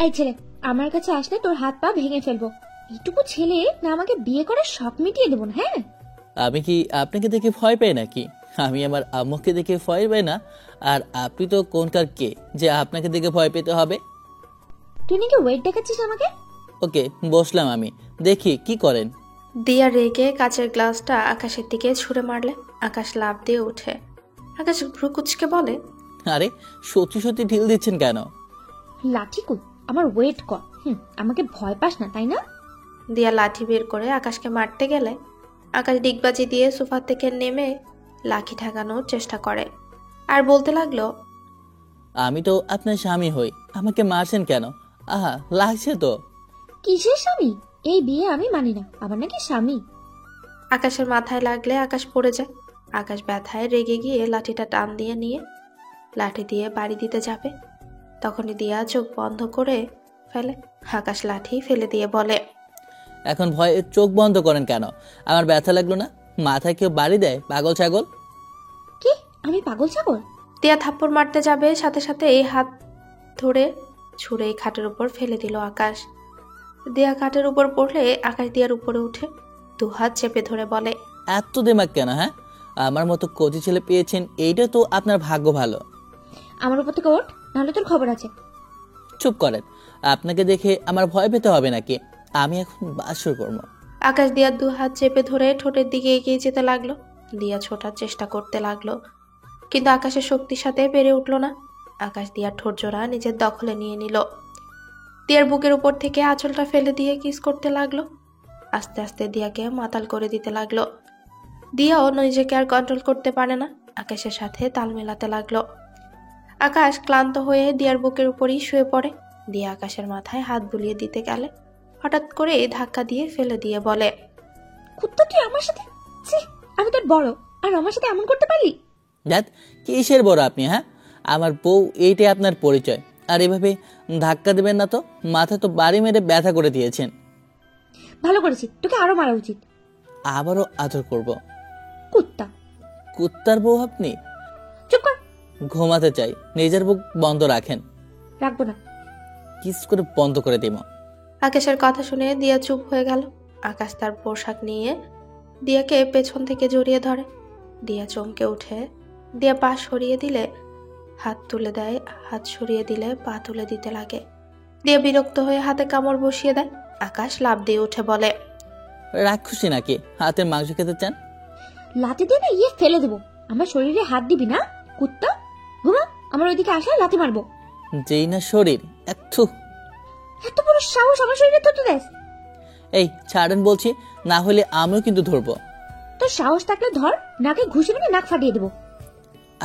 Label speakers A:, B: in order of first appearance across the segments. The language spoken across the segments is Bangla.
A: এই ছেলে, আমার কাছে আসলে তোর হাত পা ভেঙে ফেলবো। এইটুকু ছেলে না আমাকে বিয়ে করার শখ মিটিয়ে দেবো না? হ্যাঁ,
B: আমি কি আপনাকে দেখে ভয় পাই নাকি? আমি আমার আম্মুকে দেখে ভয় পাই না। আর আপনি তো কোনকার কে যে আপনাকে দেখে ভয় পেতে হবে?
A: তুই নাকি ওয়েট দেখাচ্ছিস আমাকে?
B: ওকে, বসলাম আমি, দেখি কি করেন।
C: দিয়া রেগে কাচের গ্লাসটা আকাশের দিকে ছুঁড়ে মারলে আকাশ লাফ দিয়ে ওঠে। আকাশ ভ্রু কুচকে বলে,
B: আরে সত্যি সত্যি ঢিল দিচ্ছেন কেন?
A: লাঠি কই? আমার ওয়েট কর। আমাকে ভয় পাস না তাই না?
C: দিয়া লাঠি বের করে আকাশকে মারতে গেলে আকাশ ডিগবাজি দিয়ে সোফা থেকে নেমে লাঠি ঠেকানোর চেষ্টা করে আর বলতে লাগলো,
B: আমি তো আপনার স্বামী হই, আমাকে মারছেন কেন? আহা, লাগছে তো।
A: কিসের স্বামী? এই বিয়ে আমি মানি না, আবার নাকি স্বামী।
C: আকাশের মাথায় লাগলে আকাশ পড়ে যায়। আকাশ ব্যথায় রেগে গিয়ে লাঠিটা টান দিয়ে নিয়ে লাঠি দিয়ে বাড়ি দিতে যাবে, তখনই দিয়া চোখ বন্ধ করে ফেলে। আকাশ লাঠি ফেলে দিয়ে বলে,
B: এখন ভয়ে চোখ বন্ধ করেন কেন? আমার ব্যথা লাগলো না? মাথায় কেউ বাড়ি দেয় পাগল ছাগল?
A: কি আমি পাগল ছাগল?
C: দিয়া থাপ্পড় মারতে যাবে, সাথে সাথে এই হাত ধরে ছুঁড়ে খাটের উপর ফেলে দিল আকাশ। দিয়া খাটের উপর পড়লে আকাশ দিয়ার উপরে উঠে দু হাত চেপে ধরে বলে,
B: এত দেমাগ কেন? হ্যাঁ, আমার মতো কচি ছেলে পেয়েছেন, এইটা তো আপনার ভাগ্য ভালো।
A: আমার উপর থেকে ওঠ, নাহলে তোর খবর আছে।
B: চুপ করেন, আপনাকে দেখে আমার ভয় পেতে হবে নাকি? আমি এখন বাসর করব।
C: আকাশ দিয়ার দু হাত চেপে ধরে ঠোঁটের দিকে এগিয়ে যেতে লাগলো। দিয়া ছোটার চেষ্টা করতে লাগলো, কিন্তু আকাশের শক্তির সাথে পেরে উঠল না। আকাশ দিয়ার ঠোঁট জোড়া নিজের দখলে নিয়ে নিল। দিয়ার বুকের উপর থেকে আঁচলটা ফেলে দিয়ে কিস করতে লাগলো। আস্তে আস্তে দিয়াকে মাতাল করে দিতে লাগলো। দিয়াও নিজেকে আর কন্ট্রোল করতে পারে না, আকাশের সাথে তাল মেলাতে লাগলো। আকাশ ক্লান্ত হয়ে দিয়ার বুকের উপরই শুয়ে পড়ে। দিয়া আকাশের মাথায় হাত বুলিয়ে দিতে গেলে হঠাৎ করে ধাক্কা দিয়ে ফেলে দিয়ে বলে,
A: কুত্তা তুই আমার সাথে? ছি, আমি তোর বড় আর আমার সাথে এমন করতে পারলি?
B: দেখ, কিসের বড় আপনি? হ্যাঁ, আমার বউ, এইটাই আপনার পরিচয়। আর এভাবে ধাক্কা দেবেন না তো, মাথা তো বাড়ি মেরে ব্যথা করে দিয়েছেন।
A: ভালো করেছি, তোকে আরো মারা উচিত।
B: আবারও আদর করব?
A: কুত্তা।
B: কুত্তার বউ আপনি?
A: চুপ কর।
B: ঘুমাতে চাই, নিজের বুক বন্ধ রাখেন।
A: রাখবো না।
B: কিস করে বন্ধ করে দিব।
C: আকাশের কথা শুনে দিয়া চুপ হয়ে গেল। আকাশ তার পোশাক নিয়ে দিয়াকে পেছন থেকে জড়িয়ে ধরে। দিয়া চমকে উঠে দিয়া পা সরিয়ে দিলে হাত তুলে দেয়, হাত সরিয়ে দিলে পা তুলে দিতে লাগে। দিয়া বিরক্ত হয়ে হাতে কামড় বসিয়ে দেয়। আকাশ লাফ দিয়ে উঠে বলে,
B: রাক্ষসী নাকি, হাতের মাংস খেতে চান?
A: লাঠি দিয়ে না ইয়ে ফেলে দেবো। আমার শরীরে হাত দিবি না কুত্তা। ঘুমা, আমার ওইদিকে আসলে লাথি মারবো।
B: যেই না শরীর,
A: এত বড় সাহস আমার শরীরে থুতু দেস?
B: এই ছাড়েন বলছি, না হলে আমিও কিন্তু ধরবো।
A: তোর সাহস থাকলে ধর, নাকে ঘুষি মেরে নাক ফাটিয়ে দেবো।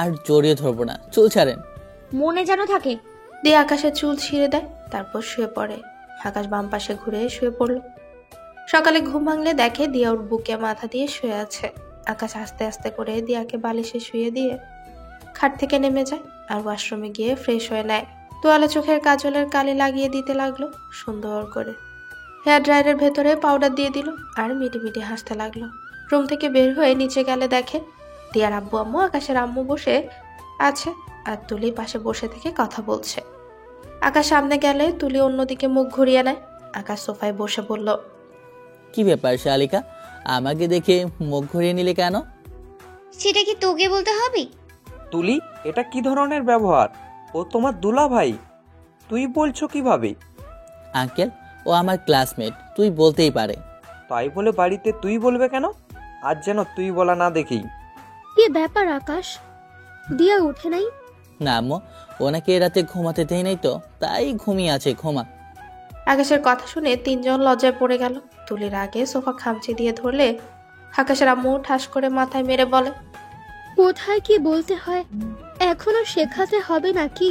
B: আর জড়িয়ে ধরবো না, চুল ছাড়েন।
A: মনে যেন থাকে।
C: দিয়ে আকাশের চুল ছিঁড়ে দেয়, তারপর শুয়ে পড়ে। আকাশ বাম পাশে ঘুরে শুয়ে পড়ল। সকালে ঘুম ভাঙলে দেখে দিয়া ওর বুকে মাথা দিয়ে শুয়ে আছে। আকাশ আস্তে আস্তে করে দিয়াকে বালিশে শুয়ে দিয়ে খাট থেকে নেমে যায় আর ওয়াশরুমে গিয়ে ফ্রেশ হয়ে নেয়। তোয়ালে চোখের কাজলের কালি লাগিয়ে দিতে লাগলো সুন্দর করে। হেয়ার ড্রায়ারের ভেতরে পাউডার দিয়ে দিল আর মিটি মিটি হাসতে লাগলো। রুম থেকে বের হয়ে নিচে গেলে দেখে দিয়ার আব্বু আম্মু আকাশের আম্মু বসে আছে আর তুলি পাশে বসে থেকে কথা বলছে। আকাশ সামনে গেলে তুলি অন্যদিকে মুখ ঘুরিয়ে নেয়। আকাশ সোফায় বসে বলল,
B: কি ব্যাপার শালিকা, আমাকে দেখে মুখ ঘুরিয়ে নিলে কেন?
D: সেটা কি তোকে বলতে হবে?
E: তুলি, এটা কি ধরনের ব্যবহার? ও তোমার দুলা ভাই, তুই বলছো কিভাবে?
B: আঙ্কেল, ও আমার ক্লাসমেট, তুই বলতেই পারে।
E: তাই বলে বাড়িতে তুই বলবে কেন? আজ যেন তুই বলা না দেখেই।
F: কি ব্যাপার আকাশ, দিয়া উঠে নাই?
B: না আম্মু, ওনাকে রাতে ঘুমাতে দেয় নাই তো, তাই ঘুমিয়ে আছে, ঘুমা।
C: আকাশের কথা শুনে তিনজন লজ্জায় পড়ে গেল। তুলির আগে সোফা খামচি দিয়ে ধরলে আকাশের আম্মু ঠাস করে মাথায় মেরে বলে,
F: কোথায় কি বলতে হয় এখনো শেখাতে হবে নাকি?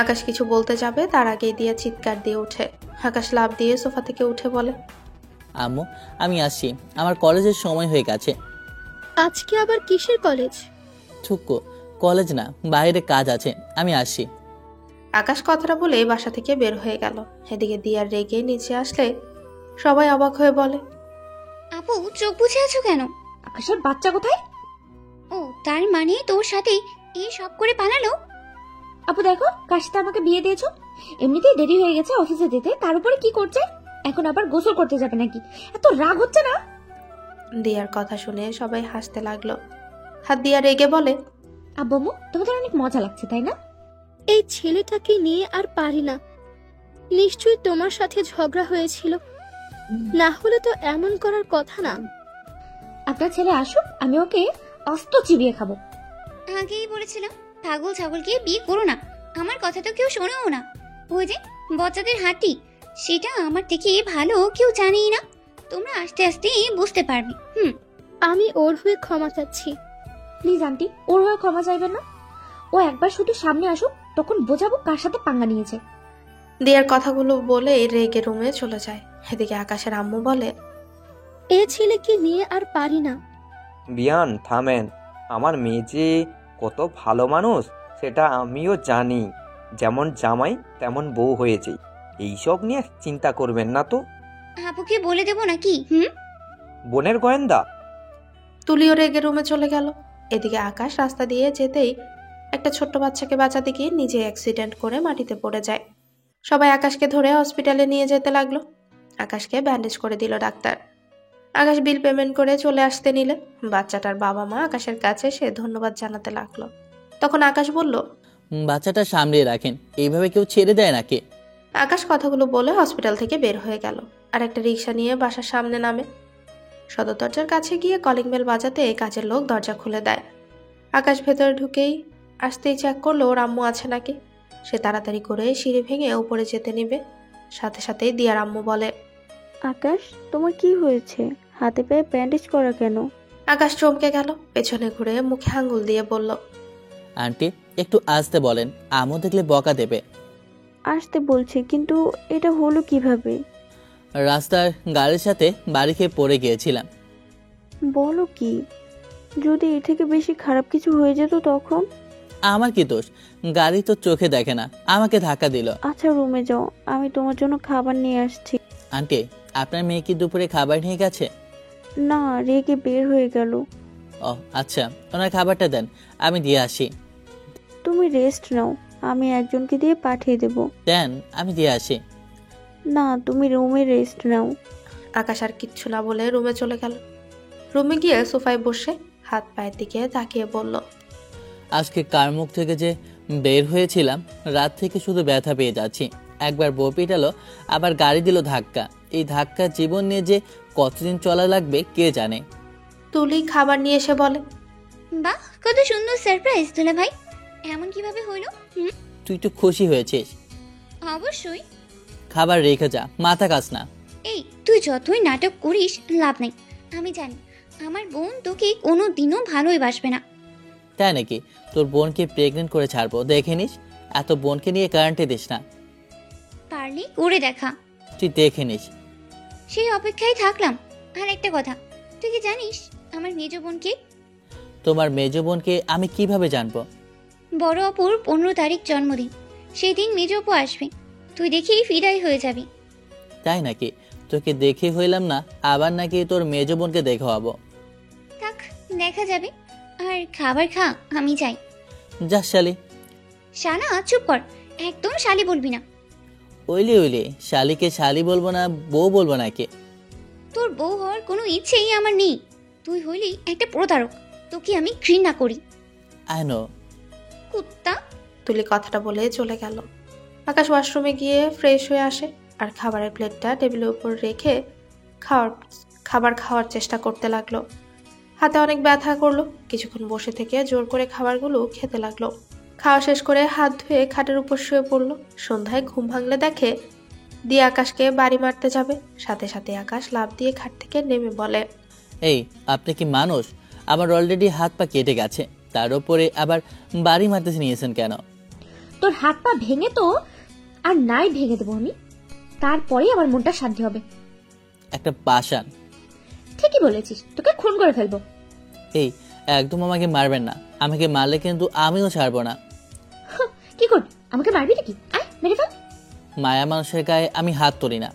C: আকাশ কিছু বলতে যাবে তার আগেই দিয়ে চিৎকার দিয়ে ওঠে। আকাশ লাফ দিয়ে সোফা থেকে উঠে বলে,
B: আম্মু, আমি আসছি, আমার কলেজের সময় হয়ে গেছে।
F: আজকে আবার কিসের কলেজ?
B: থুকু, কলেজ না, বাইরে কাজ আছে, আমি আসছি।
C: আকাশ কথাটা বলে বাসা থেকে বের হয়ে গেল। এদিকে দিয়ার রেগে নিচে আসলে সবাই অবাক হয়ে বলে,
D: আপু চোখ বুঝে আছো কেন?
A: আকাশের বাচ্চা কোথায়?
D: ও তার মানে তোর সাথে এই সব করে পালালো?
A: আপু দেখো, কার সাথে আমাকে বিয়ে দিয়েছো। এমনিতেই দেরি হয়ে গেছে অফিসে যেতে, তার উপরে কি করছে, এখন আবার গোসল করতে যাবে নাকি? এত রাগ হচ্ছে না?
C: দিয়ার কথা শুনে সবাই হাসতে লাগলো। হাত দিয়া রেগে বলে,
A: আব্বু তোমাদের অনেক মজা লাগছে তাই না?
F: এই ছেলেটাকে নিয়ে আর পারি না। নিশ্চয়ই তোমার সাথে ঝগড়া হয়েছিল, না হলে তো এমন করার কথা না।
A: আপনার ছেলে আসুক, আমি ওকে অস্ত চিবিয়ে খাবো।
D: আগেই বলেছিলাম পাগল ছাগলকে বিয়ে করো না, আমার কথা তো কেউ শোনেও না। ওই যে বাচ্চাদের হাঁটি, সেটা আমার থেকে ভালো কেউ জানেই না। তোমরা আস্তে আস্তে বুঝতে পারবে।
F: আমি ওর হয়ে ক্ষমা চাচ্ছি।
A: প্লিজ আন্টি, ওর হয়ে ক্ষমা চাইবেন না। ও একবার শুধু সামনে আসুক, তখন বোঝাবো কার সাথে পাঙ্গা নিয়েছে।
C: দিয়ার কথাগুলো বলে রেগে রুমে চলে যায়। এদিকে আকাশের আম্মু বলে,
F: এ ছেলেকে নিয়ে আর পারি না।
E: বিয়ান থামেন, আমার মেয়ে যে কত ভালো মানুষ সেটা আমিও জানি। যেমন জামাই তেমন বউ হয়েছে, এইসব নিয়ে চিন্তা করবেন না তো।
D: আপুকে বলে দেবো নাকি?
E: বোনের গোয়েন্দা।
C: তুলিও রেগে রুমে চলে গেল। এদিকে আকাশ রাস্তা দিয়ে যেতেই একটা ছোট্ট বাচ্চাকে বাঁচাতে গিয়ে নিজে অ্যাক্সিডেন্ট করে মাটিতে পড়ে যায়। সবাই আকাশকে ধরে হসপিটালে নিয়ে যেতে লাগলো। আকাশকে ব্যান্ডেজ করে দিল ডাক্তার। আকাশ বিল পেমেন্ট করে চলে আসতে নিলে বাচ্চাটার বাবা মা আকাশের কাছে সে ধন্যবাদ জানাতে লাগলো। তখন আকাশ বলল,
B: বাচ্চাটা সামলে রাখেন, এইভাবে কেউ ছেড়ে দেয় নাকি?
C: আকাশ কথাগুলো বলে হসপিটাল থেকে বের হয়ে গেল আর একটা রিক্সা নিয়ে বাসার সামনে নামে। সদর দরজার কাছে গিয়ে কলিং বেল বাজাতে কাজের লোক দরজা খুলে দেয়। আকাশ ভেতরে ঢুকেই আসতেই চেক করলো ওর আম্মু আছে নাকি। সে তাড়াতাড়ি করে সিঁড়ি ভেঙে উপরে যেতে নিবে। সাথে সাথেই দিয়ার আম্মু বলে,
G: আকাশ, তোমার কি হয়েছে? হাতে পায়ে ব্যান্ডেজ করা কেন?
C: আকাশ চমকে গেল, পেছনে ঘুরে মুখে আঙ্গুল দিয়ে বলল,
B: আন্টি একটু আসতে বলেন, আমও দেখলে বকা দেবে।
G: আসতে বলছে, কিন্তু এটা হলো কিভাবে?
B: রাস্তার গাড়ির সাথে বাড়ি খেয়ে পড়ে গিয়েছিলাম।
G: বলো কি? যদি এর থেকে বেশি খারাপ কিছু হয়ে যেত তখন?
B: আমার কি দোষ? গাড়ি তো চোখে দেখে না, আমাকে ধাক্কা দিল।
G: আচ্ছা রুমে যাও, আমি তোমার জন্য খাবার নিয়ে আসছি।
B: আন্টি আপনার মেয়ে কি দুপুরে খাবার নিয়ে গেছে?
G: না, রেগে বের হয়ে গেল।
B: ও আচ্ছা, ওনার খাবারটা দেন, আমি দিয়ে আসি।
G: তুমি রেস্ট নাও, আমি একজনকে দিয়ে পাঠিয়ে দেব।
B: দেন, আমি দিয়ে আসি।
G: না, তুমি রুমে রেস্ট নাও।
C: আকাশ আর কিচ্ছু না বলে রুমে চলে গেল। রুমে গিয়ে সোফায় বসে হাত পায়ের দিকে তাকিয়ে বলল,
B: আজকে কার মুখ থেকে যে বের হয়েছিলাম, রাত থেকে শুধু ব্যথা পেয়ে যাচ্ছি। একবার বউ পিটালো, আবার গাড়ি দিল ধাক্কা। এই ধাক্কা জীবন নিয়ে যে কতদিন চলা লাগবে কে জানে।
C: তুলি খাবার নিয়ে এসে বলে,
D: বাহ, কত সুন্দর সারপ্রাইজ দুলা ভাই। এমন কিভাবে হইলো?
B: তুই তো খুশি হয়েছিস।
D: অবশ্যই।
B: খাবার রেখে যা, মাথা কাজ না।
D: এই তুই যতই নাটক করিস লাভ নাই। আমি জানি আমার বোন তোকে কোনো দিনও ভালোই বাসবে না।
B: তাই নাকি? তোর বোনকে প্রেগনেন্ট করে ছাড়বো, দেখে নিস। এত বোনকে নিয়ে কারেন্টে দিস না।
D: পারলে করে দেখা।
B: তুই দেখে নিস।
D: সেই অপেক্ষায় থাকলাম। আর একটা কথা, তুই কি জানিস আমার মেজ বোনকে?
B: তোমার মেজ বোনকে আমি কিভাবে জানবো?
D: বড় অপুর 15 তারিখ জন্মদিন, সেই দিন মেজ অপু আসবে। তুই দেখেই ফিদাই হয়ে যাবি।
B: তাই নাকি? তোকে দেখে হইলাম না, আবার নাকি তোর মেজ বোনকে দেখা হবো।
D: থাক, দেখা যাবে। আর খাবার খা, আমি যাই।
B: যা শালি।
D: শালা চুপ কর, একদম শালি বলবি না।
B: ওইলি ওইলি, শালিকে শালি বলবো না, বউ বলবো নাকি?
D: তোর বউ হওয়ার কোনো ইচ্ছেই আমার নেই। তুই হইলি একটা প্রতারক, তোকে আমি ঘৃণা করি।
B: I know.
D: কুত্তা।
C: তুলি কথাটা বলে চলে গেল। আকাশ ওয়াশরুমে গিয়ে ফ্রেশ হয়ে আসে আর খাবারের প্লেটটা টেবিলের উপর রেখে খাবার খাওয়ার চেষ্টা করতে লাগলো। হাতে অনেক ব্যথা করলো। কিছুক্ষণ বসে থেকে জোর করে খাবারগুলো খেতে লাগলো। খাওয়া শেষ করে হাত ধুয়ে খাটের উপর শুয়ে পড়লো। সন্ধ্যায় ঘুম ভাঙলে দেখে দিয়ে আকাশকে বাড়ি মারতে যাবে। সাথে সাথে আকাশ লাফ দিয়ে খাট থেকে নেমে বলে,
B: এই আপনি কি মানুষ? আমার অলরেডি হাত পা কেটে গেছে, তার উপরে আবার বাড়ি মারতে নিয়েছেন কেন?
A: তোর হাত পা ভেঙে তো আর নাই ভেঙে দেবো আমি, তারপরেই আমার মনটা শান্তি হবে।
B: একটা পাষাণ।
A: ঠিকই বলেছিস, তোকে খুন করে ফেলবো।
B: এই একদম আমাকে মারবেন না, আমাকে মারলে কিন্তু আমিও ছাড়বো না।
A: কি করবি? আমাকে মারবি নাকি? আয় মেরে ফেল।
B: মায়া মানুষের গায়ে আমি হাত তুলি না।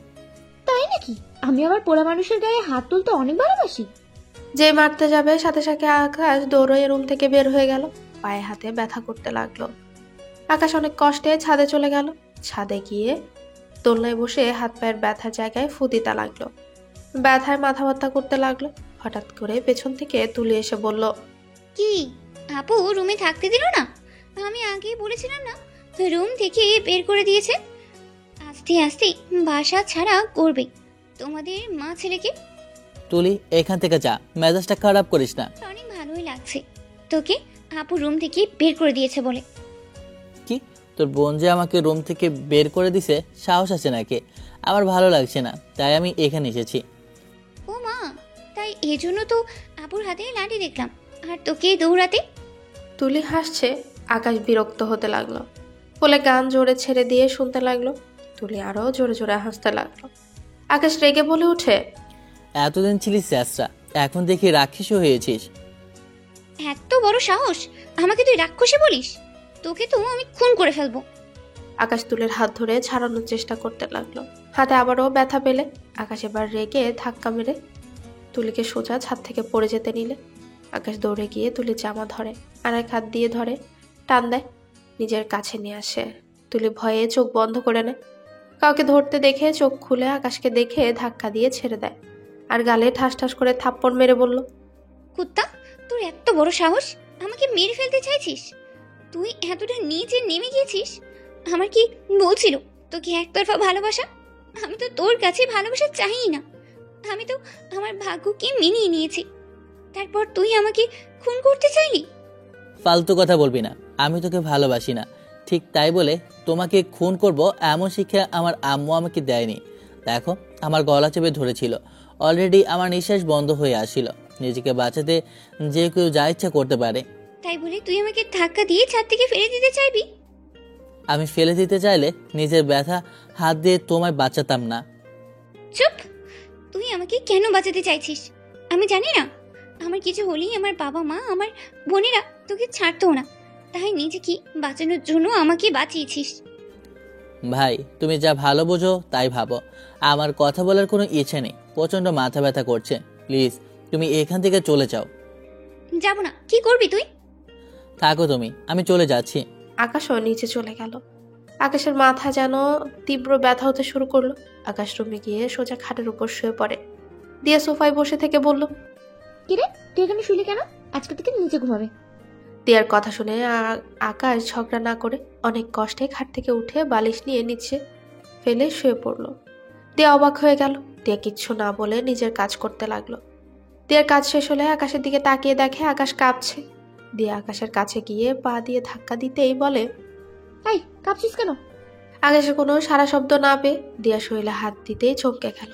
A: তাই নাকি? আমি আবার পোড়া মানুষের গায়ে হাত তুলতে অনেক ভালোবাসি।
C: যে মারতে যাবে সাথে সাথে আকাশ দৌড়ে রুম থেকে বের হয়ে গেল। পায়ে হাতে ব্যথা করতে লাগলো। আকাশ অনেক কষ্টে ছাদে চলে গেল। ছাদে গিয়ে দোলনায় বসে হাত পায়ের ব্যথার জায়গায় ফু দিতে লাগলো। ব্যথায় মাথা ব্যথা করতে লাগলো। হঠাৎ করে পেছন থেকে তুলে এসে বলল,
D: কি আপু রুমে থাকতে দিল না? আমি আগেই বলেছিলাম না, রুম থেকে বের করে দিয়েছে। আস্তে আস্তে বাসা ছাড়া করবে তোমাদের মা ছেলেকে।
B: তুলি এখান থেকে যা, মেজাজটা খারাপ করিস না।
D: অনেক ভালোই লাগছে তোকে আপু রুম থেকে বের করে দিয়েছে বলে।
B: কি তোর বোন যে আমাকে রুম থেকে বের করে দিছে, সাহস আছে নাকি? আমার ভালো লাগছে না, তাই আমি এখানে এসেছি।
D: ও মা, তাই এজন্য তো আপুর হাতে লাঠি দেখলাম আর তোকে দৌড়াতে।
C: তুলি হাসছে। আকাশ বিরক্ত হতে লাগলো। বলে গান জোরে ছেড়ে দিয়ে শুনতে লাগলো। তুলি আরো জোরে জোরে হাসতে লাগলো। আকাশ রেগে বলে উঠে,
B: এতদিন ছিলিস স্যাসরা, এখন দেখি রাক্ষসী হয়েছিস।
D: এত বড় সাহস, আমাকে তুই রাক্ষসী বলিস? তোকে তো আমি খুন করে ফেলবো।
C: আকাশ তুলের হাত ধরে ছাড়ানোর চেষ্টা করতে লাগলো। হাতে আবারও ব্যথা পেলে আকাশ এবার রেগে ধাক্কা মেরে তুলিকে সোজা ছাদ থেকে পড়ে যেতে নিলে আকাশ দৌড়ে গিয়ে তুলির জামা ধরে, আর এক হাত দিয়ে ধরে টান দেয়, নিজের কাছে নিয়ে আসে। তুলি ভয়ে চোখ বন্ধ করে নেয়। কাউকে ধরতে দেখে চোখ খুলে আকাশকে দেখে ধাক্কা দিয়ে ছেড়ে দেয়, আর গালে ঠাস ঠাস করে থাপ্পড় মেরে বলল,
D: কুত্তা, তোর এত বড় সাহস, আমাকে মেরে ফেলতে চাইছিস? তুই এতটা নিচে নেমে গিয়েছিস? আমার কি বলছিল তোকে একতরফা ভালোবাসা? আমি তো তোর কাছে ভালোবাসা চাই না, আমি তো আমার ভাগ্যকে মেনিয়ে নিয়েছি, তারপর তুই আমাকে খুন করতে চাইলি।
B: ফালতু কথা বলবি না, আমি তোকে ভালোবাসি না। ঠিক তাই বলে তোমাকে খুন করব এমন শিক্ষা আমার আম্মু আমাকে দেয়নি। দেখো, আমার গলা চেপে ধরেছিল, অলরেডি আমার নিঃশ্বাস বন্ধ হয়ে আসছিল। নিজেকে বাঁচাতে যে কেউ যা ইচ্ছা করতে পারে।
D: তাই বলে তুই আমাকে ধাক্কা দিয়ে ছাদ থেকে ফেলে দিতে চাইবি?
B: আমি ফেলে দিতে চাইলে নিজের ব্যথা হাত দিয়ে তোমায় বাঁচাতাম না।
D: চুপ! তুই আমাকে কেন বাঁচাতে চাইছিস আমি জানি না। আমার কিছু হলেই আমার বাবা মা, আমার বোনেরা তোকে ছাড়তো না, তাই নিজেকে বাঁচানোর জন্য আমাকে বাঁচিয়েছিস।
B: ভাই, তুমি যা ভালো বোঝো তাই ভাবো, আমার কথা বলার কোনো ইচ্ছে নেই। প্রচন্ড মাথা ব্যথা করছে, প্লিজ তুমি এখান থেকে চলে যাও।
D: যাব না। কি করবি তুই?
B: থাকো তুমি, আমি চলে যাচ্ছি।
C: আকাশও নিচে চলে গেল। আকাশের মাথা যেন তীব্র ব্যথা হতে শুরু করলো। আকাশ রুমে গিয়ে সোজা খাটের উপর শুয়ে পড়ে। দিয়া সোফায় বসে থেকে বলল,
A: কিরে তুই এখানে শুলি কেন? আজকে থেকে নিচে ঘুমাবে।
C: দিয়ার কথা শুনে আকাশ ঝগড়া না করে অনেক কষ্টে খাট থেকে উঠে বালিশ নিয়ে নিচে ফেলে শুয়ে পড়ল। দিয়া অবাক হয়ে গেল। দিয়া কিচ্ছু না বলে নিজের কাজ করতে লাগলো। দিয়ার কাজ শেষ হলে আকাশের দিকে তাকিয়ে দেখে আকাশ কাঁপছে। দিয়া আকাশের কাছে গিয়ে পা দিয়ে ধাক্কা দিতেই বলে,
A: এই কাঁপছিস কেন?
C: আকাশে কোনো সারা শব্দ না পেয়ে দিয়া শরীরে হাত দিতেই চমকে গেল।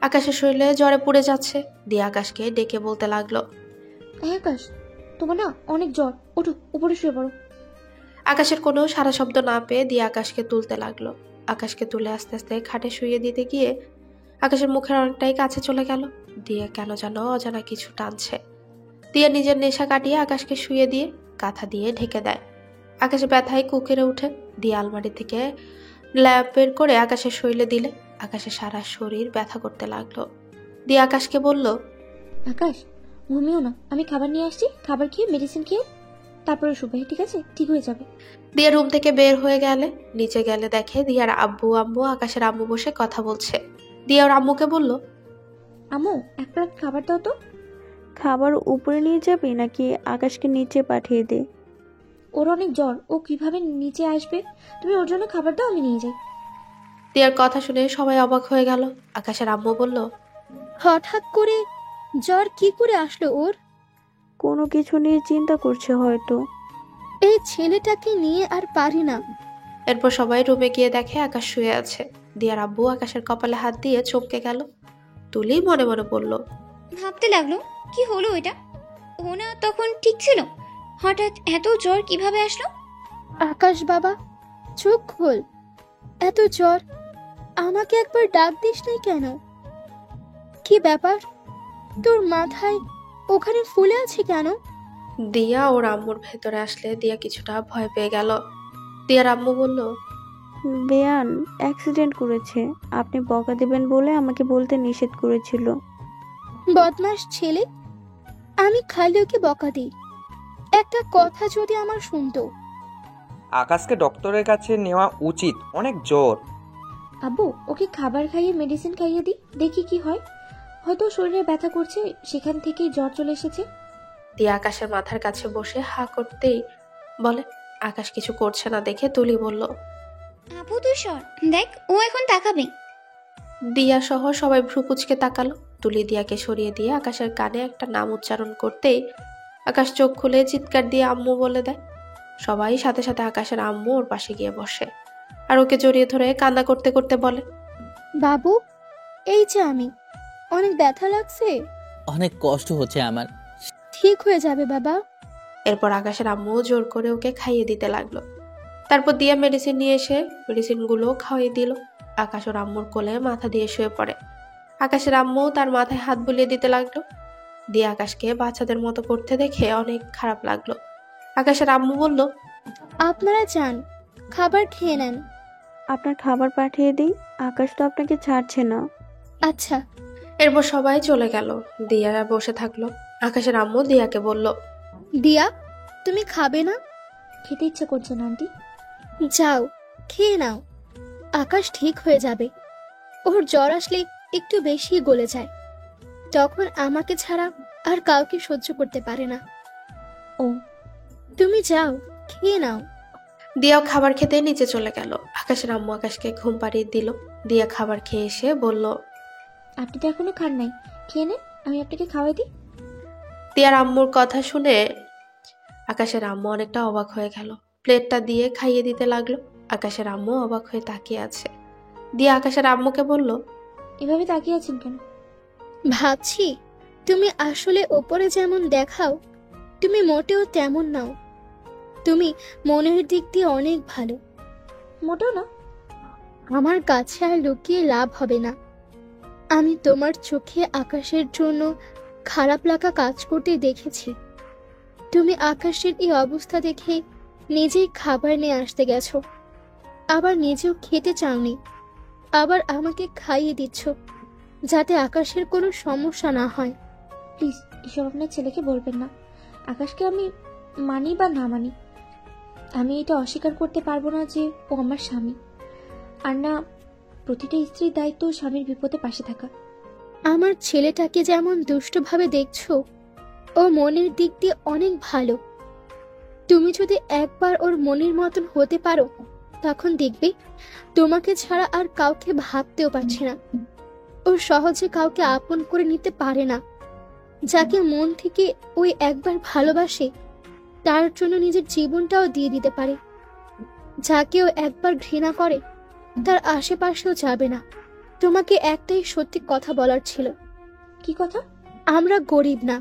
C: আকাশের শরীরে জ্বরে পুড়ে যাচ্ছে। দিয়া আকাশকে ডেকে বলতে লাগলো,
A: এই আকাশ, তোমার না অনেক জ্বর, ওঠো উপরে শুয়ে পড়ো।
C: আকাশের কোনো সারা শব্দ না পেয়ে দিয়া আকাশকে তুলতে লাগলো। আকাশকে তুলে আস্তে আস্তে খাটে শুয়ে দিতে গিয়ে আকাশের মুখের অনেকটাই কাছে চলে গেল। দিয়া কেন যেন অজানা কিছু টানছে। দিয়া নিজের নেশা কাটিয়ে আকাশকে শুয়ে দিয়ে কাঁথা দিয়ে ঢেকে দেয়। আকাশে ব্যথায় কুকেরে উঠে দিয়া আলমারি থেকে ল্যাব বের করে আকাশের শরীরে দিলে আকাশের সারা শরীর ব্যথা করতে লাগলো। দিয়া আকাশকে বলল,
A: আকাশ ঘুমিও না, আমি খাবার নিয়ে আসছি, খাবার খেয়ে মেডিসিন খেয়ে তারপরে শুবে, ঠিক আছে? ঠিক হয়ে যাবে।
C: দিয়া রুম থেকে বের হয়ে গেলে নিচে গেলে দেখে দিয়ার আম্মু আকাশের আম্মু বসে কথা বলছে। দিয়া ওর আম্মুকে বলল,
A: আম্মু এক প্লেট খাবার দাও তো।
G: খাবার উপরে নিয়ে যাবি নাকি আকাশকে নিচে পাঠিয়ে দে?
A: ওর অনেক জ্বর, ও কিভাবে নিচে আসবে? তুমি ওর জন্য খাবার দাও, আমি নিয়ে যাই।
C: দিয়ার কথা শুনে সবাই অবাক হয়ে গেল। আকাশের আম্মু বলল,
F: হঠাৎ করে জ্বর কি করে আসলো ওর?
G: কোনো কিছু নিয়ে চিন্তা করছে হয়তো।
F: এই ছেলেটাকে নিয়ে আর পারি না।
C: এরপর সবাই রুমে গিয়ে দেখে আকাশ শুয়ে আছে। দিয়ার আব্বু আকাশের কপালে হাত দিয়ে চমকে গেল। তুলি মনে মনে বলল,
D: ভাবতে লাগলো কি হলো এটা, ও না তখন ঠিক ছিল, হঠাৎ এত জ্বর কিভাবে আসলো?
F: আকাশ বাবা, চোখ খোল। এত জ্বর, আমাকে একবার ডাক দিস নাই কেন? কি ব্যাপার, তোর মাথায় ওখানে ফুলে আছে কেন?
C: দিয়া ওর আম্মুর ভেতরে আসলে দিয়া কিছুটা ভয় পেয়ে গেল। দিয়ার আম্মু বলল,
G: বেয়ান অ্যাক্সিডেন্ট করেছে, আপনি বকা দেবেন বলে আমাকে বলতে নিষেধ করেছিল।
F: বদমাস ছেলে, আমি খালি ওকে বকা দিই, একটা কথা যদি আমার শুনতো।
E: আকাশকে ডক্টরের কাছে নেওয়া উচিত, অনেক জ্বর।
A: আব্বু, ওকে খাবার খাইয়ে মেডিসিন খাইয়ে দিই, দেখি কি হয়। হয়তো শরীরে ব্যথা করছে, সেখান থেকেই জ্বর চলে এসেছে।
C: দিয়া আকাশের মাথার কাছে বসে হা করতেই বলে। আকাশ কিছু করছে না দেখে তুলি বলল,
D: আপু তুই সর, দেখ ও এখন তাকাবে।
C: দিয়া সহ সবাই ভ্রু কুচকে তাকালো। তুলি দিয়াকে সরিয়ে দিয়ে আকাশের কানে একটা নাম উচ্চারণ করতেই আকাশ চোখ খুলে চিৎকার দিয়ে আম্মু বলে দেয়। সবাই সাথে সাথে আকাশের আম্মু ওর পাশে গিয়ে বসে আর ওকে জড়িয়ে ধরে কান্না করতে করতে বলে,
F: বাবু, এই যে আমি, অনেক ব্যথা লাগছে।
B: অনেক কষ্ট হচ্ছে আমার।
F: ঠিক হয়ে যাবে বাবা।
C: এরপর আকাশের আম্মু জোর করে ওকে খাইয়ে দিতে লাগলো। তারপর দিয়া মেডিসিন নিয়ে এসে মেডিসিনগুলো খাওয়াই দিল। আকাশ ওর আম্মুর কোলে মাথা দিয়ে শুয়ে পড়ে। আকাশের আম্মু তার মাথায় হাত বুলিয়ে দিতে লাগলো। দিয়া আকাশকে বাচ্চাদের মতো করতে দেখে অনেক খারাপ লাগলো। আকাশের আম্মু বলল,
F: আপনারা যান, খাবার খেয়ে নেন।
G: আপনার খাবার পাঠিয়ে দিই, আকাশ তো আপনাকে ছাড়ছে না।
F: আচ্ছা।
C: এরপর সবাই চলে গেল। দিয়া বসে থাকলো। আকাশের আম্মু দিয়াকে বলল,
F: দিয়া, তুমি খাবে না?
A: খেতে ইচ্ছে করছে না আন্টি।
F: যাও, খেয়ে নাও। আকাশ ঠিক হয়ে যাবে। ওর জ্বর আসলে একটু বেশি গলে যায়, তখন আমাকে ছাড়া আর কাউকে সহ্য করতে পারে না।
A: ও,
F: তুমি যাও, খেয়ে নাও।
C: দিয়াও খাবার খেতে নিচে চলে গেল। আকাশের আম্মু আকাশকে ঘুম পাড়িয়ে দিল। দিয়া খাবার খেয়ে এসে বলল,
A: আপনি তো এখনো খান নাই, খেয়ে নেন, আমি আপনাকে খাওয়াই দিই।
C: দিয়ার আম্মুর কথা শুনে আকাশের আম্মু অনেকটা অবাক হয়ে গেল। প্লেটটা দিয়ে খাইয়ে দিতে লাগলো। আকাশের আম্মু অবাক হয়ে তাকিয়ে আছে। দিয়া আকাশের আম্মুকে বলল,
A: এভাবে তাকিয়ে আছেন কেন?
F: ভাবছি, তুমি আসলে ওপরে যেমন দেখাও, তুমি মোটেও তেমন নাও। তুমি মনের দিক দিয়ে অনেক ভালো।
A: মোটেও না।
F: আমার কাছে আর লুকিয়ে লাভ হবে না। আমি তোমার চোখে আকাশের জন্য খারাপ লাগা কাজ করতে দেখেছি। তুমি আকাশের এই অবস্থা দেখে নিজেই খাবার নিয়ে আসতে গেছো, আবার নিজেও খেতে চাওনি, আবার আমাকে খাইয়ে দিচ্ছ যাতে আকাশের কোনো সমস্যা না হয়।
A: প্লিজ এসব আপনার ছেলেকে বলবেন না। আকাশকে আমি মানি বা না মানি, আমি এটা অস্বীকার করতে পারবো না যে ও আমার স্বামী। আর না, প্রতিটা স্ত্রীর দায়িত্ব স্বামীর বিপদে পাশে থাকা।
F: আমার ছেলেটাকে যেমন দুষ্টভাবে দেখছো, ও মনের দিক দিয়ে অনেক ভালো। তুমি যদি একবার ওর মনের মতন হতে পারো, তখন দেখবে তোমাকে ছাড়া আর কাউকে ভাবতেও পারছে না। ও সহজে কাউকে আপন করে নিতে পারে না। যাকে মন থেকে ওই একবার ভালোবাসে, তার জন্য নিজের জীবনটাও দিয়ে দিতে পারে। যাকে ও একবার ঘৃণা করে, তার আশেপাশেও যাবে না। তোমাকে একটাই সত্যি কথা বলার ছিল।
A: কি কথা?
F: আমরা গরিব না,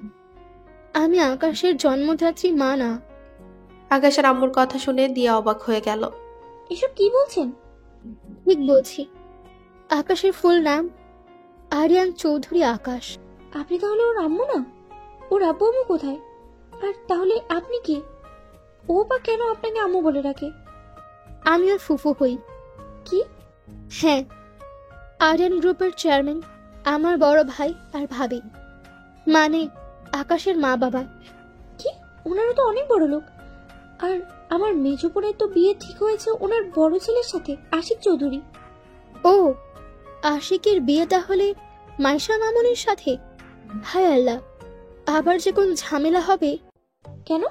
F: আমি আকাশের জন্মদাত্রী মা না।
C: আকাশের আম্মুর কথা শুনে দিয়া অবাক হয়ে গেল।
A: এসব কি বলছেন?
F: ঠিক বলছি। আকাশের ফুল নাম আরিয়ান চৌধুরী আকাশ।
A: আপনি তাহলে ওর আম্মু না? ওর আব্বু আম্মু কোথায়? আর তাহলে আপনি কে? ও বা কেন আপনাকে আম্মু বলে রাখে?
F: আমি ওর ফুফু হই।
A: কি?
F: হ্যাঁ, আরিয়ান গ্রুপের চেয়ারম্যান আমার বড় ভাই আর ভাবি, মানে আকাশের মা বাবা।
A: কি? ওনারা তো অনেক বড় লোক। আর আমার মেজো বোনের তো বিয়ে ঠিক হয়েছে ওনার বড় ছেলের সাথে, আশিক চৌধুরী।
F: ও, আশিকের বিয়ে তাহলে মাইশা মামুনের সাথে? হায় আল্লাহ, আবার যে কোন ঝামেলা হবে।
A: কেন?